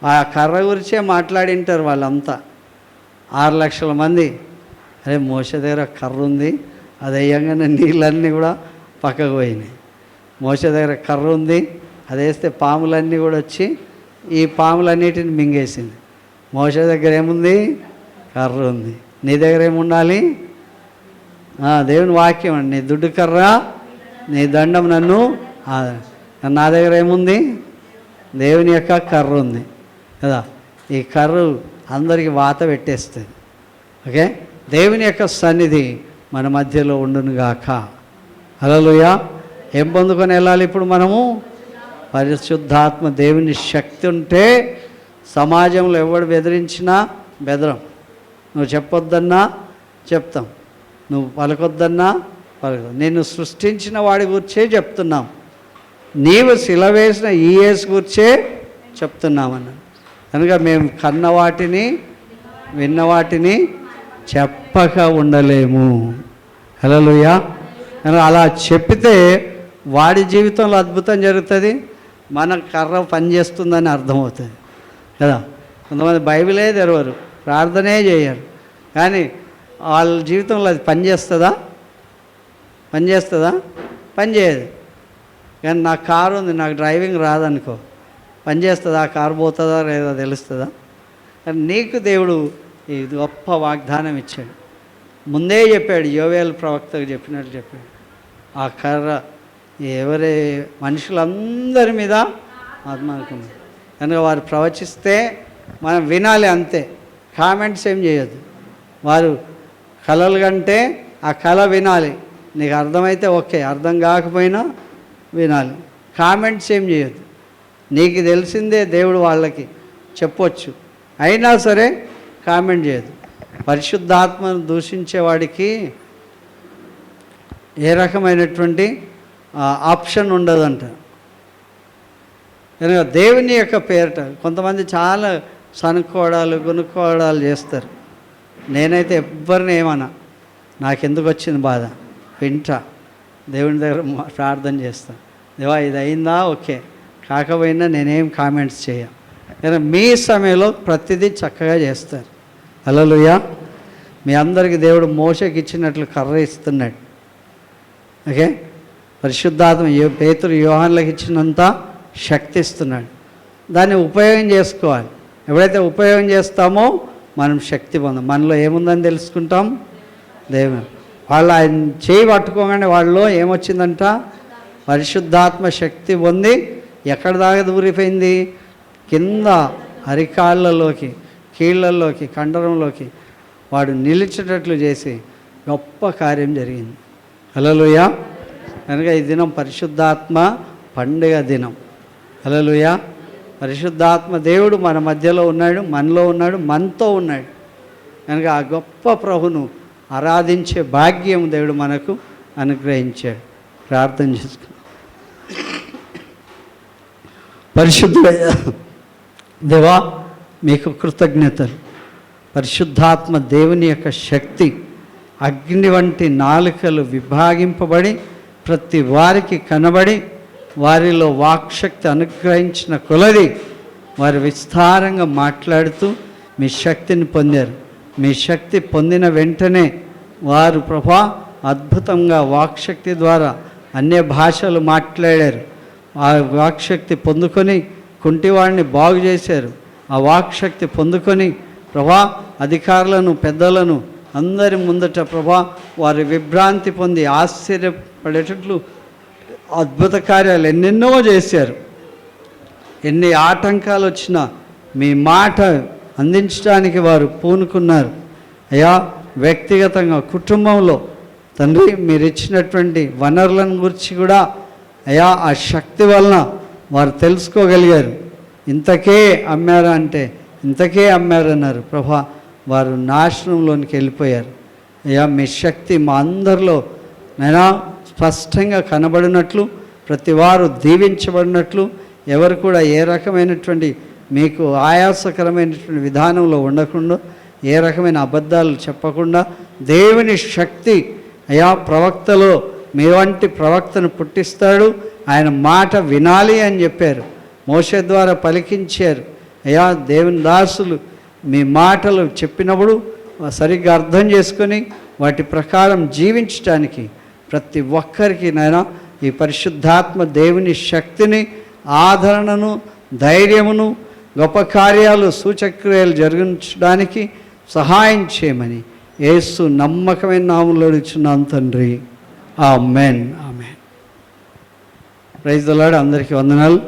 ఆ కర్ర గురించే మాట్లాడింటారు వాళ్ళంతా. 6 లక్షల మంది అరే మోషే దగ్గర కర్ర ఉంది, అది వేయంగానే నీళ్ళన్నీ కూడా పక్కకు పోయినాయి. మోషే దగ్గర కర్ర ఉంది, అది వేస్తే పాములన్నీ కూడా వచ్చి ఈ పాములన్నిటిని మింగేసింది. మోషే దగ్గర ఏముంది? కర్ర ఉంది. నీ దగ్గర ఏముండాలి? దేవుని వాక్యం అండి. నీ దుడ్డు కర్ర, నీ దండం నన్ను. నా దగ్గర ఏముంది? దేవుని యొక్క కర్ర ఉంది కదా. ఈ కర్ర అందరికీ వాత పెట్టేస్తుంది. ఓకే, దేవుని యొక్క సన్నిధి మన మధ్యలో ఉండునుగాక. హల్లెలూయా. ఏం పొందుకొని వెళ్ళాలి ఇప్పుడు మనము? పరిశుద్ధాత్మ దేవుని శక్తి ఉంటే సమాజంలో ఎవడు బెదిరించినా బెదరం. నువ్వు చెప్పొద్దన్నా చెప్తాం, నువ్వు పలకొద్దన్నా పలకదు. నిన్ను సృష్టించిన వాడి గురించే చెప్తున్నాం, నీవు సిలవేసిన ఈ యేసు గురించే చెప్తున్నామన్నా. కనుక మేము కన్న వాటిని విన్న వాటిని చెప్పక ఉండలేము. హల్లెలూయా. అలా చెప్పితే వాడి జీవితంలో అద్భుతం జరుగుతుంది, మన కర్ర పనిచేస్తుందని అర్థమవుతుంది కదా. కొంతమంది బైబిలే తెరవరు, ప్రార్థనే చేయరు, కానీ వాళ్ళ జీవితంలో అది పనిచేస్తుందా? పనిచేయదు. కానీ నాకు కారు ఉంది, నాకు డ్రైవింగ్ రాదనుకో, పనిచేస్తుందా? ఆ కారు పోతుందా లేదా తెలుస్తుందా? కానీ నీకు దేవుడు ఈ గొప్ప వాగ్దానం ఇచ్చాడు. ముందే చెప్పాడు, యోవేలు ప్రవక్తకు చెప్పినట్టు చెప్పాడు. ఆ కర్ర ఎవరి మనుషులందరి మీద ఆత్మనుకుంది. కనుక వారు ప్రవచిస్తే మనం వినాలి అంతే, కామెంట్స్ ఏం చేయొద్దు. వారు కళలు కంటే ఆ కళ వినాలి, నీకు అర్థమైతే ఓకే, అర్థం కాకపోయినా వినాలి. కామెంట్స్ ఏం చేయొద్దు. నీకు తెలిసిందే దేవుడు వాళ్ళకి చెప్పొచ్చు, అయినా సరే కామెంట్ చేయదు. పరిశుద్ధాత్మను దూషించేవాడికి ఏ రకమైనటువంటి ఆప్షన్ ఉండదంట. కనుక దేవుని యొక్క పేరిట కొంతమంది చాలా సనుక్కోవడాలు గునుక్కోవడాలు చేస్తారు. నేనైతే ఎవ్వరిని ఏమన్నా, నాకెందుకు వచ్చింది బాధ, వింటా, దేవుని దగ్గర ప్రార్థన చేస్తాను. దేవా ఇది అయిందా, ఓకే, కాకపోయినా నేనేం కామెంట్స్ చేయ. కానీ మీ సమయంలో ప్రతిదీ చక్కగా చేస్తారు. హల్లెలూయా. మీ అందరికీ దేవుడు మోషకి ఇచ్చినట్లు కర్ర ఇస్తున్నాడు. ఓకే, పరిశుద్ధాత్మ పేతురు యోహాన్లకు ఇచ్చినంత శక్తి ఇస్తున్నాడు. దాన్ని ఉపయోగం చేసుకోవాలి. ఎప్పుడైతే ఉపయోగం చేస్తామో మనం శక్తి పొందాం. మనలో ఏముందని తెలుసుకుంటాం. దేవుడు వాళ్ళు ఆయన చేయి పట్టుకోగానే వాళ్ళలో ఏమొచ్చిందంట, పరిశుద్ధాత్మ శక్తి పొంది ఎక్కడ దాకా దూరిపోయింది, కింద అరికాళ్ళలోకి, కీళ్ళల్లోకి, కండరంలోకి వాడు నిలిచేటట్లు చేసి గొప్ప కార్యం జరిగింది. హల్లెలూయా. కనుక ఈ దినం పరిశుద్ధాత్మ పండుగ దినం. హల్లెలూయా. పరిశుద్ధాత్మ దేవుడు మన మధ్యలో ఉన్నాడు, మనలో ఉన్నాడు, మనతో ఉన్నాడు. కనుక ఆ గొప్ప ప్రభును ఆరాధించే భాగ్యం దేవుడు మనకు అనుగ్రహించాడు. ప్రార్థన చేసుకున్నాం. పరిశుద్ధుడయ్య దేవా, మీకు కృతజ్ఞతలు. పరిశుద్ధాత్మ దేవుని యొక్క శక్తి అగ్ని వంటి నాలుకలు విభాగింపబడి ప్రతి వారికి కనబడి వారిలో వాక్శక్తి అనుగ్రహించిన కొలది వారు విస్తారంగా మాట్లాడుతూ మీ శక్తిని పొందారు. మీ శక్తి పొందిన వెంటనే వారు ప్రభా అద్భుతంగా వాక్శక్తి ద్వారా అన్య భాషలు మాట్లాడారు. ఆ వాక్శక్తి పొందుకొని కుంటివాడిని బాగు చేశారు. ఆ వాక్శక్తి పొందుకొని ప్రభా అధికారులను, పెద్దలను అందరి ముందట ప్రభా వారి విభ్రాంతి పొంది ఆశ్చర్యపడేటట్లు అద్భుత కార్యాలు ఎన్నెన్నో చేశారు. ఎన్ని ఆటంకాలు వచ్చినా మీ మాట అందించడానికి వారు పూనుకున్నారు. అయ్యా, వ్యక్తిగతంగా కుటుంబంలో తండ్రి మీరు ఇచ్చినటువంటి వనరులను గురించి కూడా అయ్యా ఆ శక్తి వలన వారు తెలుసుకోగలిగారు. ఇంతకే అమ్మారా అంటే ఇంతకే అమ్మారన్నారు. ప్రభా వారు నాశనంలోనికి వెళ్ళిపోయారు. అయ్యా మీ శక్తి మా అందరిలో నైనా స్పష్టంగా కనబడినట్లు, ప్రతి వారు దీవించబడినట్లు, ఎవరు కూడా ఏ రకమైనటువంటి మీకు ఆయాసకరమైనటువంటి విధానంలో ఉండకుండా, ఏ రకమైన అబద్ధాలు చెప్పకుండా దేవుని శక్తి అయా ప్రవక్తలో మీ వంటి ప్రవక్తను పుట్టిస్తాడు, ఆయన మాట వినాలి అని చెప్పారు. మోషే ద్వారా పలికించారు. అయా దేవుని దాసులు మీ మాటలు చెప్పినప్పుడు సరిగ్గా అర్థం చేసుకొని వాటి ప్రకారం జీవించడానికి ప్రతి ఒక్కరికి నాయనా ఈ పరిశుద్ధాత్మ దేవుని శక్తిని, ఆదరణను, ధైర్యమును, గొప్ప కార్యాలు, సూచక్రియలు జరిగించడానికి సహాయం చేయమని యేసు నమ్మకమైన నామములో అడుగుచున్నాను తండ్రి. Amen. Amen. Praise the lord. అందరికీ వందనాలు.